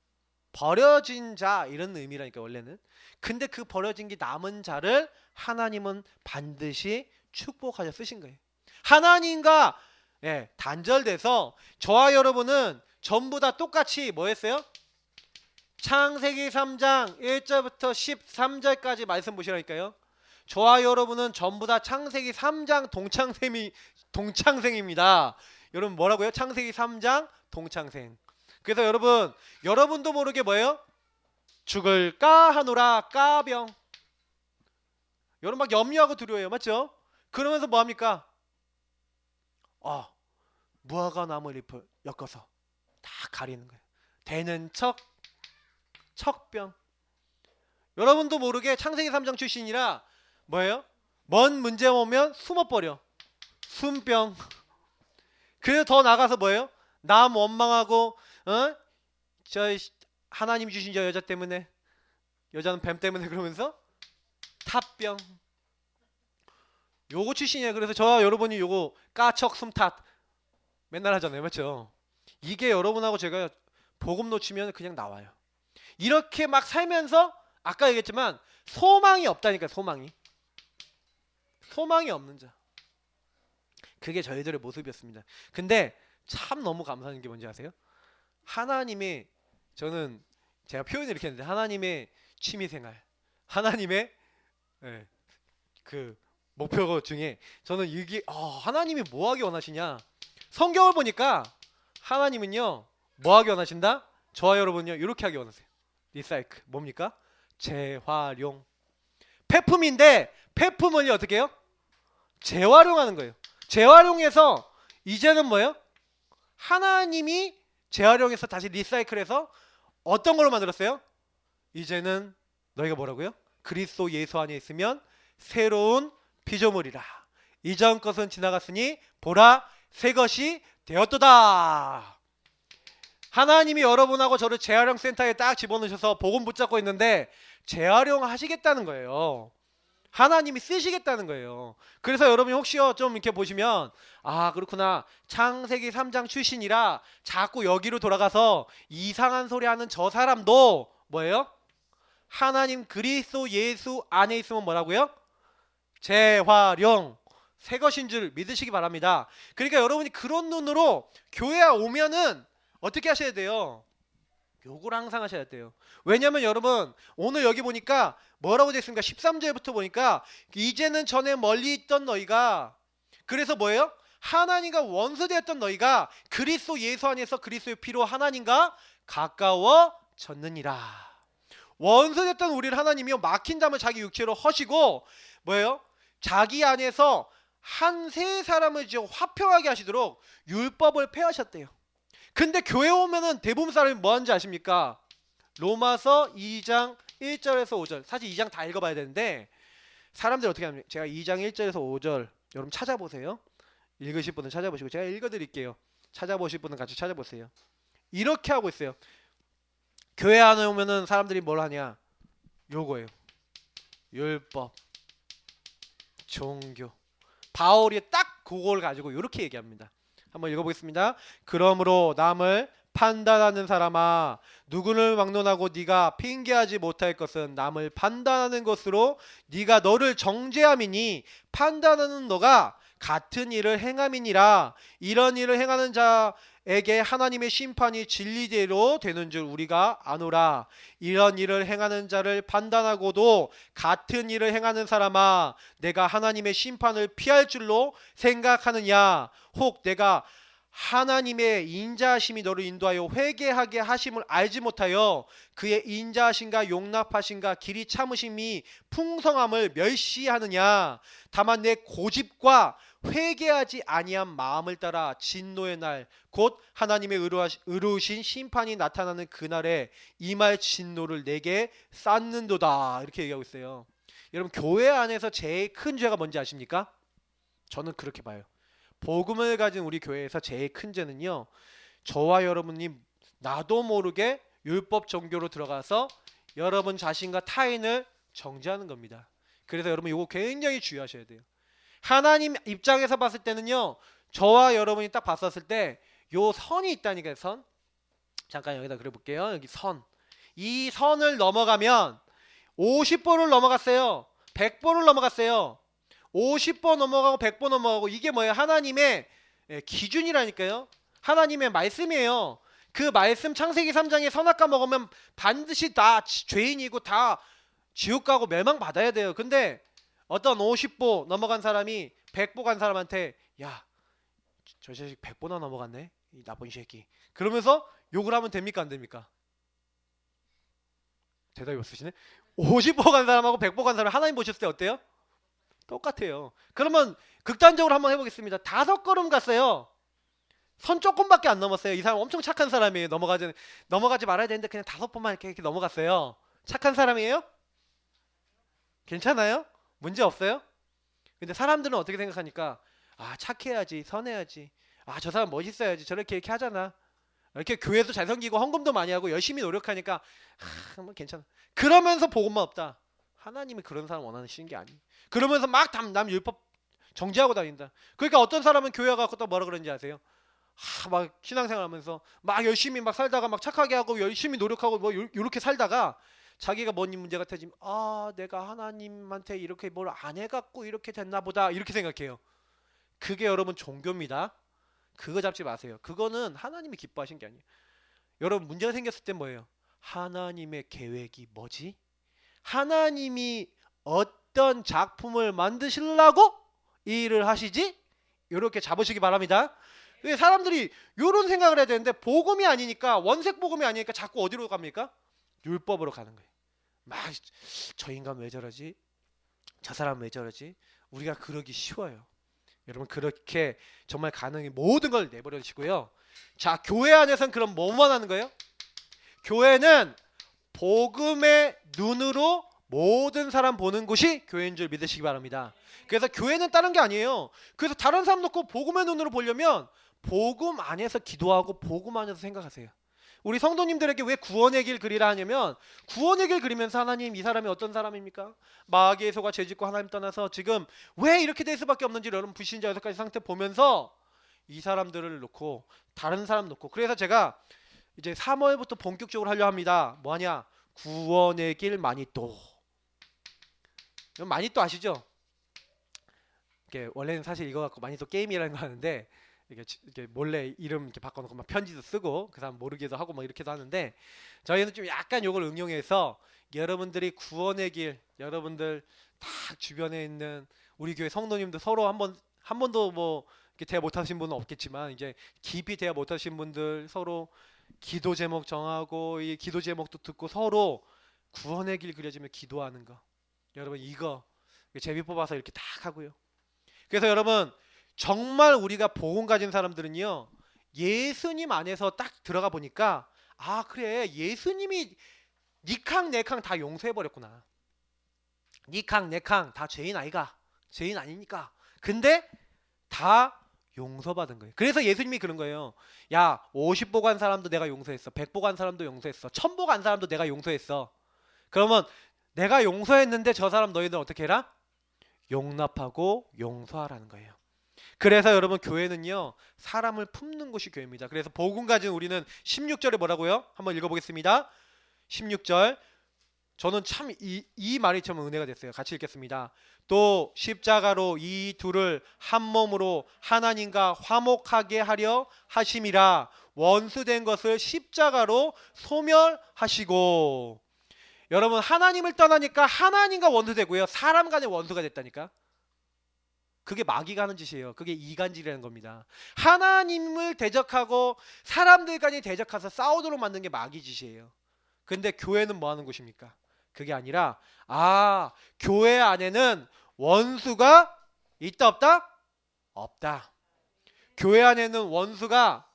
Speaker 2: 버려진 자 이런 의미라니까 원래는. 근데 그 버려진 게 남은 자를 하나님은 반드시 축복하셔 쓰신 거예요. 하나님과 단절돼서 저와 여러분은 전부 다 똑같이 뭐 했어요? 창세기 3장 1절부터 13절까지 말씀 보시라니까요. 저와 여러분은 전부 다 창세기 3장 동창생입니다. 여러분 뭐라고요? 창세기 3장 동창생. 그래서 여러분도 모르게 뭐예요? 죽을까 하노라 까병. 여러분 막 염려하고 두려워해요. 맞죠? 그러면서 뭐합니까? 무화과 나무 잎을 엮어서 다 가리는 거예요. 되는 척병. 여러분도 모르게 창세기 3장 출신이라 뭐예요? 먼 문제 오면 숨어버려. 숨병. 그래서 더 나가서 뭐예요? 남 원망하고 저 하나님 주신 저 여자 때문에 여자는 뱀 때문에 그러면서 탑병. 요거 출신이에요. 그래서 저와 여러분이 요거 까척 숨탓 맨날 하잖아요. 맞죠? 이게 여러분하고 제가 복음 놓치면 그냥 나와요. 이렇게 막 살면서 아까 얘기했지만 소망이 없다니까. 소망이 없는 자. 그게 저희들의 모습이었습니다. 근데 참 너무 감사한 게 뭔지 아세요? 하나님의 저는 제가 표현을 이렇게 했는데 하나님의 취미생활, 하나님의 그 목표 중에 저는 이게 하나님이 뭐 하기 원하시냐? 성경을 보니까 하나님은요 뭐 하기 원하신다? 저와 여러분요 이렇게 하기 원하세요. 리사이클 뭡니까? 재활용. 폐품인데 폐품을요 어떻게 해요? 재활용하는 거예요. 재활용해서 이제는 뭐예요? 하나님이 재활용해서 다시 리사이클해서 어떤 걸로 만들었어요? 이제는 너희가 뭐라고요? 그리스도 예수 안에 있으면 새로운 피조물이라. 이전 것은 지나갔으니 보라 새 것이 되었도다. 하나님이 여러분하고 저를 재활용 센터에 딱 집어넣으셔서 복음 붙잡고 있는데 재활용하시겠다는 거예요. 하나님이 쓰시겠다는 거예요. 그래서 여러분이 혹시요 좀 이렇게 보시면 그렇구나 창세기 3장 출신이라 자꾸 여기로 돌아가서 이상한 소리 하는 저 사람도 뭐예요? 하나님 그리스도 예수 안에 있으면 뭐라고요? 재활용 새 것인 줄 믿으시기 바랍니다. 그러니까 여러분이 그런 눈으로 교회에 오면은 어떻게 하셔야 돼요? 요걸 항상 하셔야 돼요. 왜냐면 여러분 오늘 여기 보니까 뭐라고 되어 있습니까? 13절부터 보니까 이제는 전에 멀리 있던 너희가 그래서 뭐예요? 하나님과 원수되었던 너희가 그리스도 예수 안에서 그리스도의 피로 하나님과 가까워졌느니라. 원수되었던 우리를 하나님이요 막힌 담을 자기 육체로 허시고 뭐예요? 자기 안에서 한 세 사람을 화평하게 하시도록 율법을 폐하셨대요. 근데 교회 오면은 대부분 사람이 뭐 하는지 아십니까? 로마서 2장 1절에서 5절. 사실 2장 다 읽어봐야 되는데 사람들이 어떻게 합니까? 제가 2장 1절에서 5절 여러분 찾아보세요. 읽으실 분은 찾아보시고 제가 읽어드릴게요. 찾아보실 분은 같이 찾아보세요. 이렇게 하고 있어요. 교회 안에 오면은 사람들이 뭘 하냐? 요거예요. 율법, 종교. 바울이 딱 그걸 가지고 이렇게 얘기합니다. 한번 읽어보겠습니다. 그러므로 남을 판단하는 사람아, 누구를 막론하고 네가 핑계하지 못할 것은 남을 판단하는 것으로 네가 너를 정죄함이니 판단하는 너가 같은 일을 행함이니라. 이런 일을 행하는 자에게 하나님의 심판이 진리대로 되는 줄 우리가 아노라. 이런 일을 행하는 자를 판단하고도 같은 일을 행하는 사람아, 내가 하나님의 심판을 피할 줄로 생각하느냐? 혹 내가 하나님의 인자하심이 너를 인도하여 회개하게 하심을 알지 못하여 그의 인자하심과 용납하심과 길이 참으심이 풍성함을 멸시하느냐? 다만 내 고집과 회개하지 아니한 마음을 따라 진노의 날 곧 하나님의 의로우신 심판이 나타나는 그날에 임할 진노를 내게 쌓는도다. 이렇게 얘기하고 있어요. 여러분, 교회 안에서 제일 큰 죄가 뭔지 아십니까? 저는 그렇게 봐요. 복음을 가진 우리 교회에서 제일 큰 죄는요, 저와 여러분이 나도 모르게 율법 종교로 들어가서 여러분 자신과 타인을 정죄하는 겁니다. 그래서 여러분 이거 굉장히 주의하셔야 돼요. 하나님 입장에서 봤을 때는요, 저와 여러분이 딱 봤었을 때 요 선이 있다니까요. 선. 잠깐 여기다 그려볼게요. 여기 선. 이 선을 넘어가면 50보를 넘어갔어요. 100보를 넘어갔어요. 50보 넘어가고 100보 넘어가고, 이게 뭐예요? 하나님의 기준이라니까요. 하나님의 말씀이에요. 그 말씀, 창세기 3장에 선악과 먹으면 반드시 다 죄인이고 다 지옥 가고 멸망 받아야 돼요. 근데 어떤 50보 넘어간 사람이 100보 간 사람한테, 야, 저 자식 100보나 넘어갔네, 이 나쁜 새끼, 그러면서 욕을 하면 됩니까 안 됩니까? 대답이 없으시네. 50보 간 사람하고 100보 간 사람 하나님 보셨을 때 어때요? 똑같아요. 그러면 극단적으로 한번 해보겠습니다. 5걸음 갔어요. 선 조금밖에 안 넘었어요. 이 사람 엄청 착한 사람이에요. 넘어가지 말아야 되는데 그냥 5번만 이렇게 넘어갔어요. 착한 사람이에요? 괜찮아요? 문제 없어요? 근데 사람들은 어떻게 생각하니까, 아, 착해야지, 선해야지, 아, 저 사람 멋있어야지, 저렇게 이렇게 하잖아, 이렇게 교회도 잘 섬기고 헌금도 많이 하고 열심히 노력하니까, 아, 뭐 괜찮아. 그러면서 복음만 없다. 하나님이 그런 사람 원하시는 게 아니에요. 그러면서 막 남 율법 정지하고 다닌다. 그러니까 어떤 사람은 교회 가서 또 뭐라 그러는지 아세요? 막 신앙생활하면서 막 열심히 막 살다가 막 착하게 하고 열심히 노력하고 뭐 이렇게 살다가 자기가 뭔 문제가 터지면, 아, 내가 하나님한테 이렇게 뭘 안 해갖고 이렇게 됐나 보다, 이렇게 생각해요. 그게 여러분 종교입니다. 그거 잡지 마세요. 그거는 하나님이 기뻐하신 게 아니에요. 여러분, 문제가 생겼을 때 뭐예요? 하나님의 계획이 뭐지? 하나님이 어떤 작품을 만드시려고 이 일을 하시지? 이렇게 잡으시기 바랍니다. 사람들이 이런 생각을 해야 되는데, 복음이 아니니까, 원색 복음이 아니니까 자꾸 어디로 갑니까? 율법으로 가는 거예요. 막 저 인간 왜 저러지? 저 사람 왜 저러지? 우리가 그러기 쉬워요. 여러분, 그렇게 정말 가능한 모든 걸 내버려 두시고요. 자, 교회 안에서는 그럼 뭐만 하는 거예요? 교회는 복음의 눈으로 모든 사람 보는 곳이 교회인 줄 믿으시기 바랍니다. 그래서 교회는 다른 게 아니에요. 그래서 다른 사람 놓고 복음의 눈으로 보려면 복음 안에서 기도하고 복음 안에서 생각하세요. 우리 성도님들에게 왜 구원의 길 그리라 하냐면, 구원의 길 그리면서 하나님, 이 사람이 어떤 사람입니까? 마귀의 소가 죄짓고 하나님 떠나서 지금 왜 이렇게 될 수밖에 없는지 여러분 불신자 6가지 상태 보면서 이 사람들을 놓고 다른 사람 놓고, 그래서 제가 이제 3월부터 본격적으로 하려 합니다. 뭐하냐? 구원의 길 마니또. 마니또 아시죠? 이게 원래는 사실 이거 갖고 마니또 게임이라는 거 하는데, 이게 몰래 이름 이렇게 바꿔놓고 막 편지도 쓰고 그 사람 모르게도 하고 막 이렇게도 하는데, 저희는 좀 약간 요걸 응용해서 여러분들이 구원의 길, 여러분들 다 주변에 있는 우리 교회 성도님들 서로 한 번도 뭐 이렇게 대화 못하신 분은 없겠지만, 이제 깊이 대화 못하신 분들 서로 기도 제목 정하고 이 기도 제목도 듣고 서로 구원의 길 그려지면 기도하는 거, 여러분 이거 제비 뽑아서 이렇게 딱 하고요. 그래서 여러분, 정말 우리가 복음 가진 사람들은요, 예수님 안에서 딱 들어가 보니까, 아, 그래, 예수님이 니캉 내캉 다 용서해 버렸구나. 니캉 내캉 다 죄인 아이가, 죄인 아니니까. 근데 다 용서받은 거예요. 그래서 예수님이 그런 거예요. 야, 50보 간 사람도 내가 용서했어. 100보 간 사람도 용서했어. 1000보 간 사람도 내가 용서했어. 그러면 내가 용서했는데 저 사람 너희들 어떻게 해라? 용납하고 용서하라는 거예요. 그래서 여러분 교회는요 사람을 품는 곳이 교회입니다. 그래서 복음 가진 우리는 16절에 뭐라고요? 한번 읽어보겠습니다. 16절 저는 참 이 말이 참 은혜가 됐어요. 같이 읽겠습니다. 또 십자가로 이 둘을 한 몸으로 하나님과 화목하게 하려 하심이라 원수된 것을 십자가로 소멸하시고. 여러분 하나님을 떠나니까 하나님과 원수되고요 사람 간의 원수가 됐다니까. 그게 마귀가 하는 짓이에요. 그게 이간질이라는 겁니다. 하나님을 대적하고 사람들 간이 대적해서 싸우도록 만든 게 마귀 짓이에요. 근데 교회는 뭐 하는 곳입니까? 그게 아니라 교회 안에는 원수가 있다 없다? 없다. 교회 안에는 원수가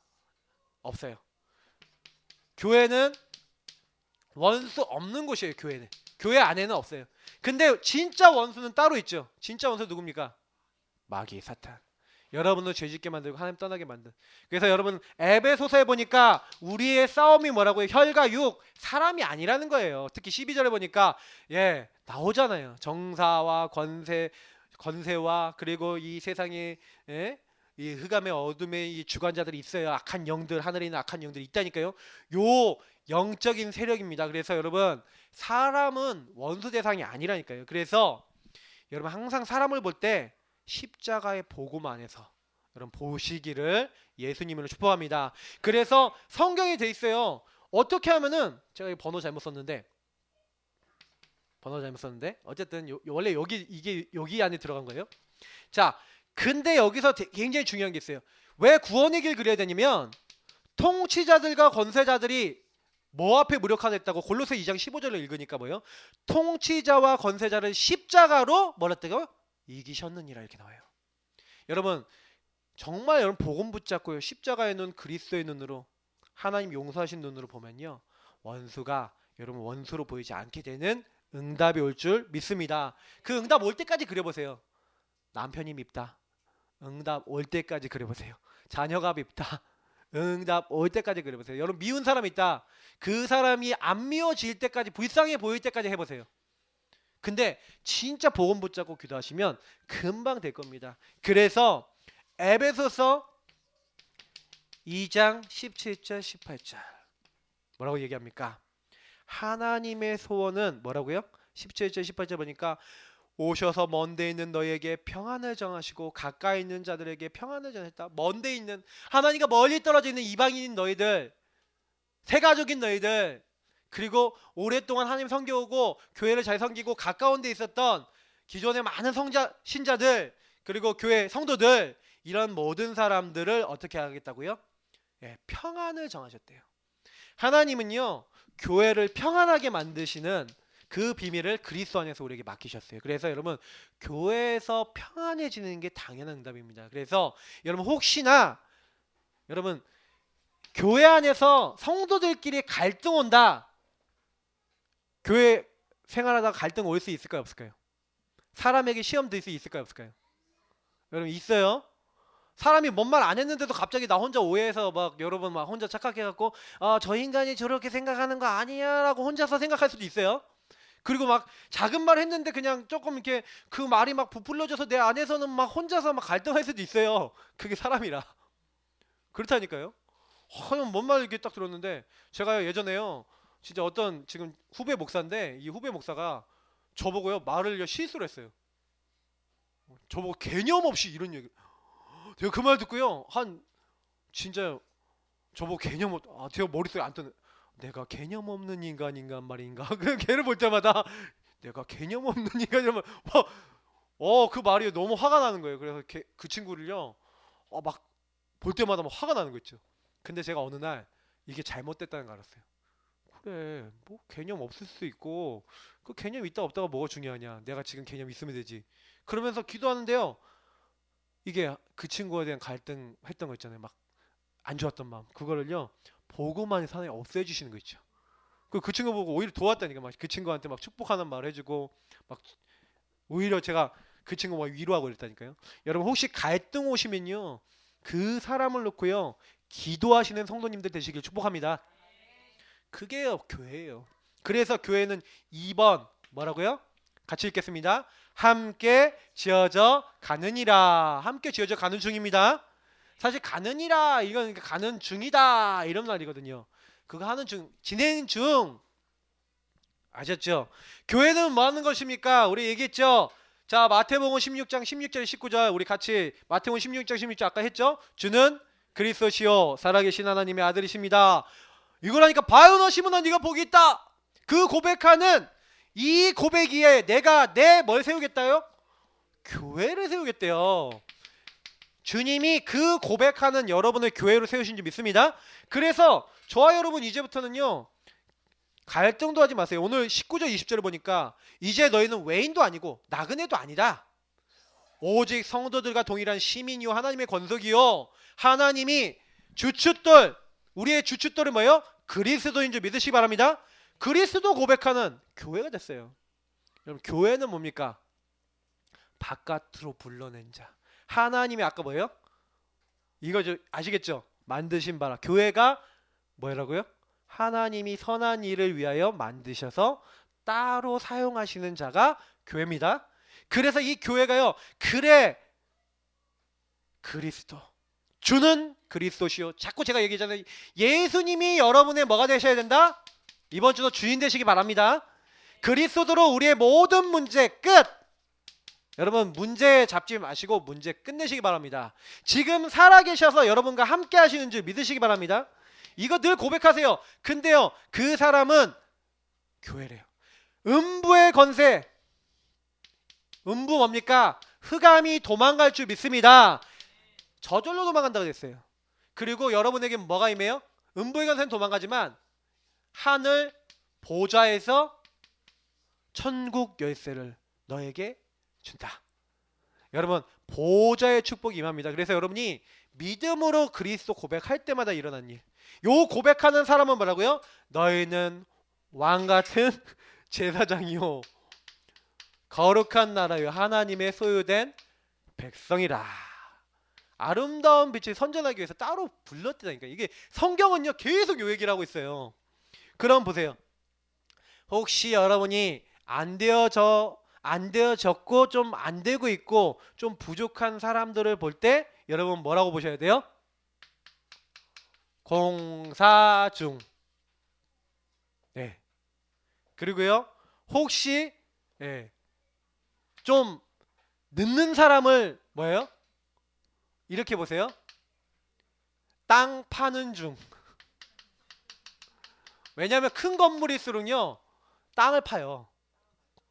Speaker 2: 없어요. 교회는 원수 없는 곳이에요. 교회는. 교회 안에는 없어요. 근데 진짜 원수는 따로 있죠. 진짜 원수 누굽니까? 마귀, 사탄. 여러분을 죄짓게 만들고 하나님 떠나게 만든. 그래서 여러분 에베소서에 보니까 우리의 싸움이 뭐라고요? 혈과 육, 사람이 아니라는 거예요. 특히 12절에 보니까 나오잖아요. 정사와 권세와 그리고 이 세상에 이 흑암의 어둠의 이 주관자들이 있어요. 악한 영들, 하늘에 있는 악한 영들이 있다니까요. 요 영적인 세력입니다. 그래서 여러분 사람은 원수 대상이 아니라니까요. 그래서 여러분 항상 사람을 볼 때 십자가의 복음 안에서 여러분 보시기를 예수님으로 축복합니다. 그래서 성경에 돼 있어요. 어떻게 하면은 제가 이 번호 잘못 썼는데 어쨌든 원래 여기 안에 들어간 거예요. 자, 근데 여기서 굉장히 중요한 게 있어요. 왜 구원의 길 그려야 되냐면 통치자들과 권세자들이 뭐 앞에 무력화됐다고 골로새 2장 15절을 읽으니까 뭐예요? 통치자와 권세자를 십자가로 뭐라 했다고요? 이기셨느니라 이렇게 나와요. 여러분 정말 여러분 복음 붙잡고요. 십자가의 눈 그리스도의 눈으로 하나님 용서하신 눈으로 보면요. 원수가 여러분 원수로 보이지 않게 되는 응답이 올 줄 믿습니다. 그 응답 올 때까지 그려보세요. 남편이 밉다. 응답 올 때까지 그려보세요. 자녀가 밉다. 응답 올 때까지 그려보세요. 여러분 미운 사람 있다. 그 사람이 안 미워질 때까지 불쌍해 보일 때까지 해보세요. 근데 진짜 복음 붙잡고 기도하시면 금방 될 겁니다. 그래서 에베소서 2장 17절 18절 뭐라고 얘기합니까? 하나님의 소원은 뭐라고요? 17절 18절 보니까 오셔서 먼데 있는 너희에게 평안을 정하시고 가까이 있는 자들에게 평안을 전했다. 먼데 있는 하나님과 멀리 떨어져 있는 이방인인 너희들, 새가족인 너희들, 그리고 오랫동안 하나님 섬겨오고 교회를 잘 섬기고 가까운 데 있었던 기존의 많은 신자들, 그리고 교회 성도들, 이런 모든 사람들을 어떻게 하겠다고요? 평안을 정하셨대요. 하나님은요 교회를 평안하게 만드시는 그 비밀을 그리스도 안에서 우리에게 맡기셨어요. 그래서 여러분 교회에서 평안해지는 게 당연한 응답입니다. 그래서 여러분 혹시나 여러분 교회 안에서 성도들끼리 갈등 온다. 교회 생활하다가 갈등 올 수 있을까요? 없을까요? 사람에게 시험 들 수 있을까요? 없을까요? 여러분 있어요. 사람이 뭔 말 안 했는데도 갑자기 나 혼자 오해해서 막 여러분 막 혼자 착각해갖고 저 인간이 저렇게 생각하는 거 아니야 라고 혼자서 생각할 수도 있어요. 그리고 막 작은 말 했는데 그냥 조금 이렇게 그 말이 막 부풀려져서 내 안에서는 막 혼자서 막 갈등할 수도 있어요. 그게 사람이라. 그렇다니까요. 뭔 말 이렇게 딱 들었는데 제가 예전에요 진짜 어떤 지금 후배 목사인데 이 후배 목사가 저보고요 말을 실수를 했어요. 저보고 개념 없이 이런 얘기. 제가 그 말 듣고요 진짜 저보고 개념 제가 머릿속에 안 뜨는 내가 개념 없는 인간인가 말인가 그 걔를 볼 때마다 내가 개념 없는 인간 이러면 그 말이 너무 화가 나는 거예요. 그래서 그 친구를요 막 볼 때마다 막 화가 나는 거 있죠. 근데 제가 어느 날 이게 잘못됐다는 걸 알았어요. 그래 뭐 개념 없을 수도 있고 그 개념 있다 없다가 뭐가 중요하냐. 내가 지금 개념 있으면 되지. 그러면서 기도하는데요 이게 그 친구에 대한 갈등 했던 거 있잖아요. 막 안 좋았던 마음 그거를요 보고만 하나님 없애주시는 거 있죠. 그 친구 보고 오히려 도왔다니까. 막 그 친구한테 막 축복하는 말 해주고 막 오히려 제가 그 친구 막 위로하고 이랬다니까요. 여러분 혹시 갈등 오시면요 그 사람을 놓고요 기도하시는 성도님들 되시길 축복합니다. 그게 교회예요. 그래서 교회는 2번 뭐라고요? 같이 읽겠습니다. 함께 지어져 가느니라. 함께 지어져 가는 중입니다. 사실 가느니라 이건 가는 중이다 이런 말이거든요. 그거 하는 중, 진행 중. 아셨죠? 교회는 뭐 하는 것입니까? 우리 얘기했죠? 자, 마태복음 16장 16절 19절 우리 같이 마태복음 16장 16절 아까 했죠? 주는 그리스도시요 살아계신 하나님의 아들이십니다. 이거라니까 바요너 시몬아 네가 복이 있다. 그 고백하는 이 고백 위에 내가 내 뭘 세우겠다요? 교회를 세우겠대요. 주님이 그 고백하는 여러분을 교회로 세우신 줄 믿습니다. 그래서 저와 여러분 이제부터는요 갈등도 하지 마세요. 오늘 19절 20절을 보니까 이제 너희는 외인도 아니고 나그네도 아니다. 오직 성도들과 동일한 시민이요 하나님의 권속이요 하나님이 주춧돌 우리의 주춧돌이 뭐예요? 그리스도인 줄 믿으시기 바랍니다. 그리스도 고백하는 교회가 됐어요. 여러분 교회는 뭡니까? 바깥으로 불러낸 자. 하나님이 아까 뭐예요? 이거 아시겠죠? 만드신 바라. 교회가 뭐라고요? 하나님이 선한 일을 위하여 만드셔서 따로 사용하시는 자가 교회입니다. 그래서 이 교회가요. 그래 그리스도 주는 그리스도시요. 자꾸 제가 얘기하잖아요. 예수님이 여러분의 뭐가 되셔야 된다? 이번 주도 주인 되시기 바랍니다. 그리스도로 우리의 모든 문제 끝. 여러분 문제 잡지 마시고 문제 끝내시기 바랍니다. 지금 살아계셔서 여러분과 함께 하시는 줄 믿으시기 바랍니다. 이거 늘 고백하세요. 근데요 그 사람은 교회래요. 음부의 권세. 음부 뭡니까? 흑암이 도망갈 줄 믿습니다. 저절로 도망간다고 했어요. 그리고 여러분에게 뭐가 임해요? 음부의 권세는 도망가지만 하늘 보좌에서 천국 열쇠를 너에게 준다. 여러분 보좌의 축복이 임합니다. 그래서 여러분이 믿음으로 그리스도 고백할 때마다 일어난 일. 요 고백하는 사람은 뭐라고요? 너희는 왕같은 제사장이요 거룩한 나라요 하나님의 소유된 백성이라. 아름다운 빛을 선전하기 위해서 따로 불렀다니까. 이게 성경은요 계속 요 얘기를 하고 있어요. 그럼 보세요. 혹시 여러분이 안 되어졌고 좀 안 되고 있고 좀 부족한 사람들을 볼 때 여러분 뭐라고 보셔야 돼요? 공사 중. 네. 그리고요 혹시 좀 늦는 사람을 뭐예요? 이렇게 보세요. 땅 파는 중. 왜냐하면 큰 건물일수록요 땅을 파요.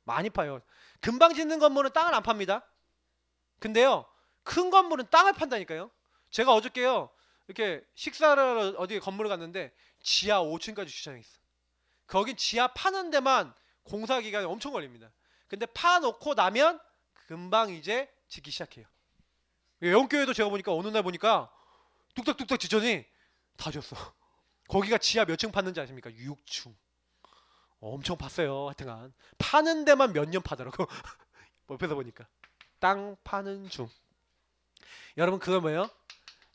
Speaker 2: 많이 파요. 금방 짓는 건물은 땅을 안 팝니다. 근데요 큰 건물은 땅을 판다니까요. 제가 어저께요 이렇게 식사를 하러 어디 건물을 갔는데 지하 5층까지 주차장했어. 거긴 지하 파는 데만 공사 기간이 엄청 걸립니다. 근데 파놓고 나면 금방 이제 짓기 시작해요. 영교회도 제가 보니까 어느 날 보니까 뚝딱뚝딱 짓더니 다 졌어. 거기가 지하 몇 층 팠는지 아십니까? 6층. 엄청 팠어요. 하여튼간 파는 데만 몇 년 파더라고. 옆에서 보니까 땅 파는 중. 여러분 그거 뭐예요?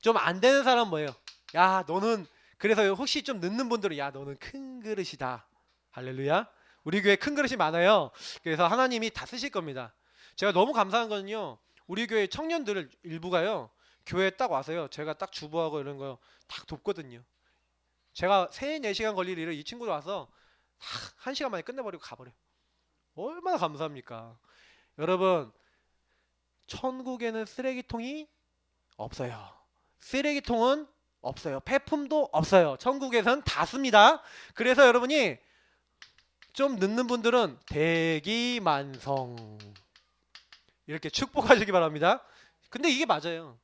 Speaker 2: 좀 안 되는 사람 뭐예요? 야 너는 그래서 혹시 좀 늦는 분들은 야 너는 큰 그릇이다. 할렐루야. 우리 교회 큰 그릇이 많아요. 그래서 하나님이 다 쓰실 겁니다. 제가 너무 감사한 거는요. 우리 교회 청년들 일부가요. 교회에 딱 와서요. 제가 딱 주부하고 이런 거 딱 돕거든요. 제가 3-4시간 걸릴 일을 이 친구들 와서 딱 1시간 만에 끝내버리고 가버려요. 얼마나 감사합니까? 여러분 천국에는 쓰레기통이 없어요. 쓰레기통은 없어요. 폐품도 없어요. 천국에서는 다 씁니다. 그래서 여러분이 좀 늦는 분들은 대기만성 이렇게 축복하시기 바랍니다. 근데 이게 맞아요.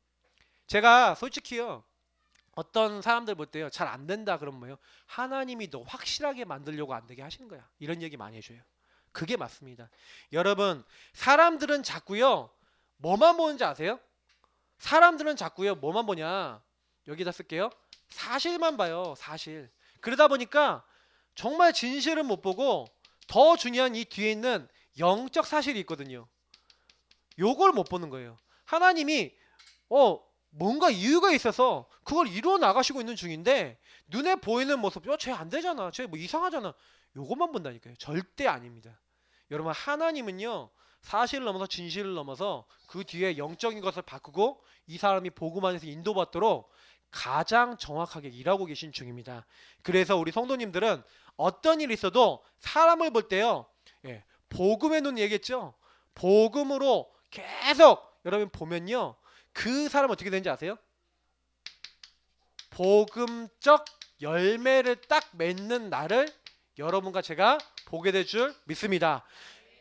Speaker 2: 제가 솔직히요 어떤 사람들 볼 때요 잘 안 된다 그러면 뭐예요? 하나님이 너 확실하게 만들려고 안 되게 하시는 거야. 이런 얘기 많이 해줘요. 그게 맞습니다. 여러분 사람들은 자꾸요 뭐만 보는지 아세요? 사람들은 자꾸요 뭐만 보냐, 여기다 쓸게요. 사실만 봐요. 사실. 그러다 보니까 정말 진실은 못 보고 더 중요한 이 뒤에 있는 영적 사실이 있거든요. 요걸 못 보는 거예요. 하나님이 뭔가 이유가 있어서 그걸 이루어 나가시고 있는 중인데 눈에 보이는 모습 쟤 안 되잖아, 쟤 뭐 이상하잖아, 요것만 본다니까요. 절대 아닙니다. 여러분 하나님은요 사실을 넘어서 진실을 넘어서 그 뒤에 영적인 것을 바꾸고 이 사람이 복음 안에서 인도받도록 가장 정확하게 일하고 계신 중입니다. 그래서 우리 성도님들은 어떤 일이 있어도 사람을 볼 때요, 예, 복음의 눈 얘기했죠. 복음으로 계속 여러분 보면요, 그 사람 어떻게 되는지 아세요? 복음적 열매를 딱 맺는 날을 여러분과 제가 보게 될 줄 믿습니다.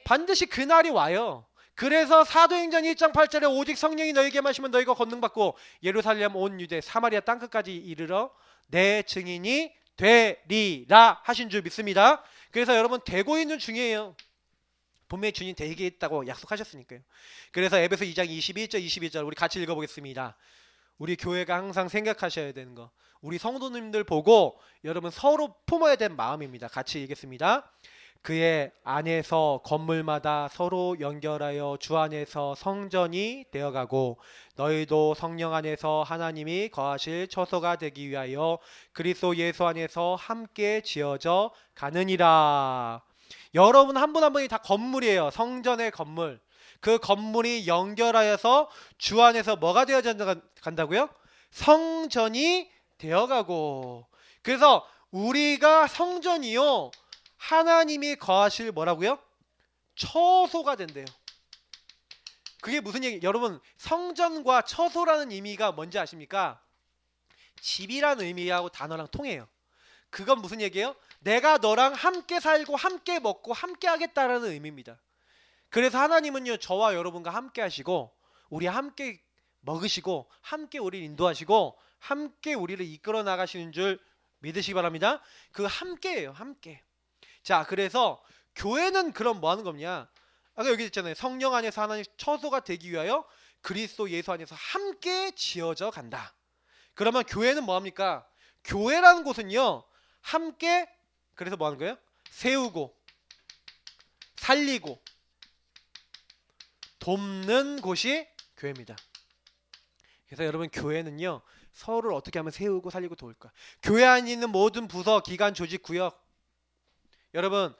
Speaker 2: 반드시 그날이 와요. 그래서 사도행전 1장 8절에 오직 성령이 너에게 마시면 너희가 권능받고 예루살렘 온 유대 사마리아 땅끝까지 이르러 내 증인이 되리라 하신 줄 믿습니다. 그래서 여러분 되고 있는 중이에요. 분명히 주님 되겠다고 약속하셨으니까요. 그래서 에베소 2장 21절 22절 우리 같이 읽어보겠습니다. 우리 교회가 항상 생각하셔야 되는 거, 우리 성도님들 보고 여러분 서로 품어야 될 마음입니다. 같이 읽겠습니다. 그의 안에서 건물마다 서로 연결하여 주 안에서 성전이 되어가고 너희도 성령 안에서 하나님이 거하실 처소가 되기 위하여 그리스도 예수 안에서 함께 지어져 가느니라. 여러분 한 분 한 분이 다 건물이에요. 성전의 건물. 그 건물이 연결하여서 주 안에서 뭐가 되어져 간다고요? 성전이 되어가고. 그래서 우리가 성전이요, 하나님이 거하실 뭐라고요? 처소가 된대요. 그게 무슨 얘기? 여러분 성전과 처소라는 의미가 뭔지 아십니까? 집이라는 의미하고 단어랑 통해요. 그건 무슨 얘기예요? 내가 너랑 함께 살고 함께 먹고 함께 하겠다라는 의미입니다. 그래서 하나님은요, 저와 여러분과 함께 하시고 우리 함께 먹으시고 함께 우리를 인도하시고 함께 우리를 이끌어 나가시는 줄 믿으시기 바랍니다. 그 함께예요, 함께. 자, 그래서 교회는 그럼 뭐 하는 겁냐? 아까 여기 있잖아요. 성령 안에서 하나님 처소가 되기 위하여 그리스도 예수 안에서 함께 지어져 간다. 그러면 교회는 뭐 합니까? 교회라는 곳은요, 함께, 그래서 뭐 하는 거예요? 세우고 살리고 돕는 곳이 교회입니다. 그래서 여러분 교회는요, 서로를 어떻게 하면 세우고 살리고 도울까? 교회 안에 있는 모든 부서, 기관, 조직, 구역, 여러분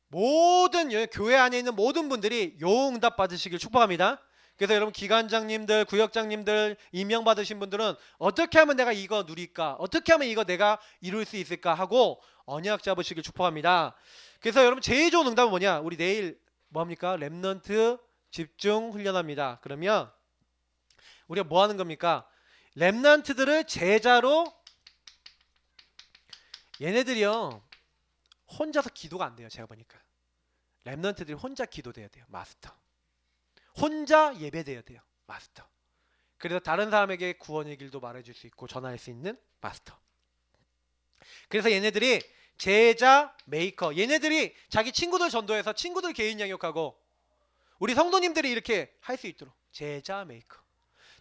Speaker 2: 모든 교회 안에 있는 모든 분들이 요응답 받으시길 축복합니다. 그래서 여러분 기관장님들, 구역장님들 임명받으신 분들은 어떻게 하면 내가 이거 누릴까? 어떻게 하면 이거 내가 이룰 수 있을까? 하고 언약 잡으시길 축복합니다. 그래서 여러분 제일 좋은 응답은 뭐냐? 우리 내일 뭐합니까? 렘넌트 집중 훈련합니다. 그러면 우리가 뭐 하는 겁니까? 렘넌트들을 제자로, 얘네들이요 혼자서 기도가 안 돼요. 제가 보니까 렘넌트들이 혼자 기도돼야 돼요. 마스터. 혼자 예배돼야 돼요. 마스터. 그래서 다른 사람에게 구원의 길도 말해줄 수 있고 전할 수 있는 마스터. 그래서 얘네들이 제자 메이커, 얘네들이 자기 친구들 전도해서 친구들 개인 양육하고 우리 성도님들이 이렇게 할 수 있도록 제자 메이커.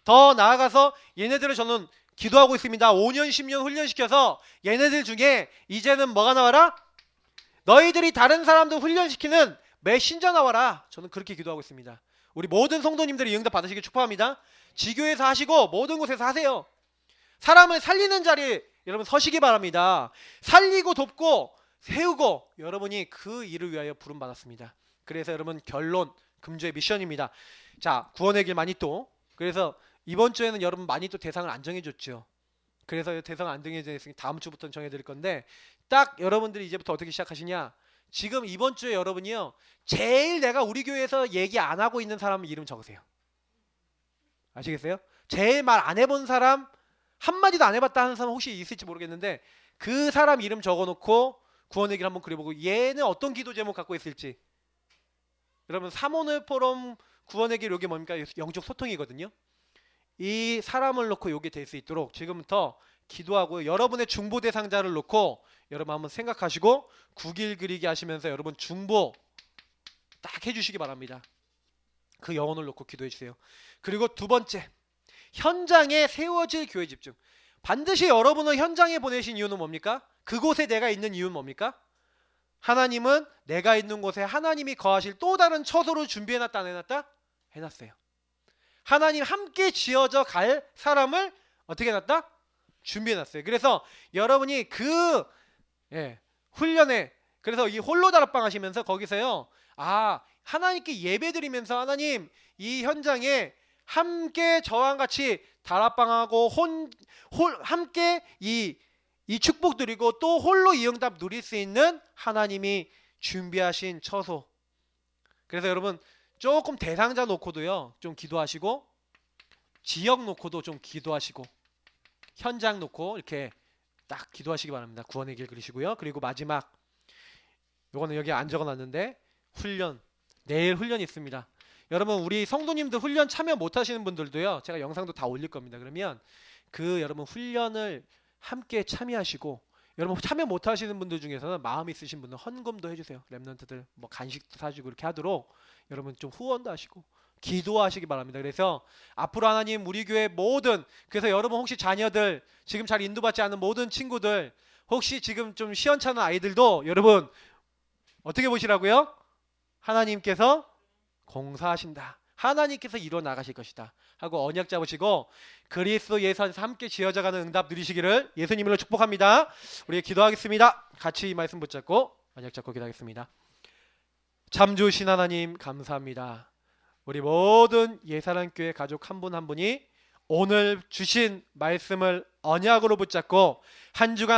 Speaker 2: 더 나아가서 얘네들을 저는 기도하고 있습니다. 5년 10년 훈련시켜서 얘네들 중에 이제는 뭐가 나와라? 너희들이 다른 사람들 훈련시키는 메신저 나와라. 저는 그렇게 기도하고 있습니다. 우리 모든 성도님들이 응답 받으시길 축복합니다. 지교에서 하시고 모든 곳에서 하세요. 사람을 살리는 자리에 여러분 서시기 바랍니다. 살리고 돕고 세우고 여러분이 그 일을 위하여 부름받았습니다. 그래서 여러분 결론, 금주의 미션입니다. 자, 구원의 길 많이 또. 그래서 이번 주에는 여러분 많이 또 대상을 안 정해줬죠. 그래서 대상 안 정해졌으니 다음 주부터는 정해드릴 건데, 딱 여러분들이 이제부터 어떻게 시작하시냐? 지금 이번 주에 여러분이요, 제일 내가 우리 교회에서 얘기 안 하고 있는 사람 이름 적으세요. 아시겠어요? 제일 말 안 해본 사람, 한마디도 안 해봤다 하는 사람 혹시 있을지 모르겠는데 그 사람 이름 적어놓고 구원의 길 한번 그려보고 얘는 어떤 기도 제목 갖고 있을지. 여러분 3오늘 포럼 구원의 길 여기 뭡니까? 영적 소통이거든요. 이 사람을 놓고 여기 될 수 있도록 지금부터 기도하고 여러분의 중보 대상자를 놓고 여러분 한번 생각하시고 국일 그리기 하시면서 여러분 중보 딱 해주시기 바랍니다. 그 영혼을 놓고 기도해 주세요. 그리고 두 번째, 현장에 세워질 교회 집중. 반드시 여러분을 현장에 보내신 이유는 뭡니까? 그곳에 내가 있는 이유는 뭡니까? 하나님은 내가 있는 곳에 하나님이 거하실 또 다른 처소를 준비해놨다 안 해놨다? 해놨어요. 하나님 함께 지어져 갈 사람을 어떻게 해놨다? 준비해놨어요. 그래서 여러분이 훈련에, 그래서 이 홀로 다락방 하시면서 거기서요, 하나님께 예배드리면서 하나님 이 현장에 함께 저와 같이 다락방하고 함께 이 축복 드리고 또 홀로 이 응답 누릴 수 있는 하나님이 준비하신 처소. 그래서 여러분 조금 대상자 놓고도요 좀 기도하시고, 지역 놓고도 좀 기도하시고, 현장 놓고 이렇게 딱 기도하시기 바랍니다. 구원의 길 그리시고요. 그리고 마지막, 요거는 여기 안 적어놨는데, 훈련. 내일 훈련이 있습니다. 여러분 우리 성도님들 훈련 참여 못하시는 분들도요 제가 영상도 다 올릴 겁니다. 그러면 그 여러분 훈련을 함께 참여하시고, 여러분 참여 못하시는 분들 중에서는 마음 있으신 분은 헌금도 해주세요. 랩런트들 뭐 간식도 사주고 이렇게 하도록 여러분 좀 후원도 하시고 기도하시기 바랍니다. 그래서 앞으로 하나님 우리 교회 모든, 그래서 여러분 혹시 자녀들 지금 잘 인도받지 않은 모든 친구들, 혹시 지금 좀 시원찮은 아이들도 여러분 어떻게 보시라고요? 하나님께서 공사하신다. 하나님께서 이루어 나가실 것이다 하고 언약 잡으시고 그리스도 예수 안에서 함께 지어져가는 응답 누리시기를 예수님으로 축복합니다. 우리 기도하겠습니다. 같이 이 말씀 붙잡고 언약 잡고 기도하겠습니다. 참 좋으신 하나님 감사합니다. 우리 모든 예사랑교회 가족 한 분 한 분이 오늘 주신 말씀을 언약으로 붙잡고 한 주간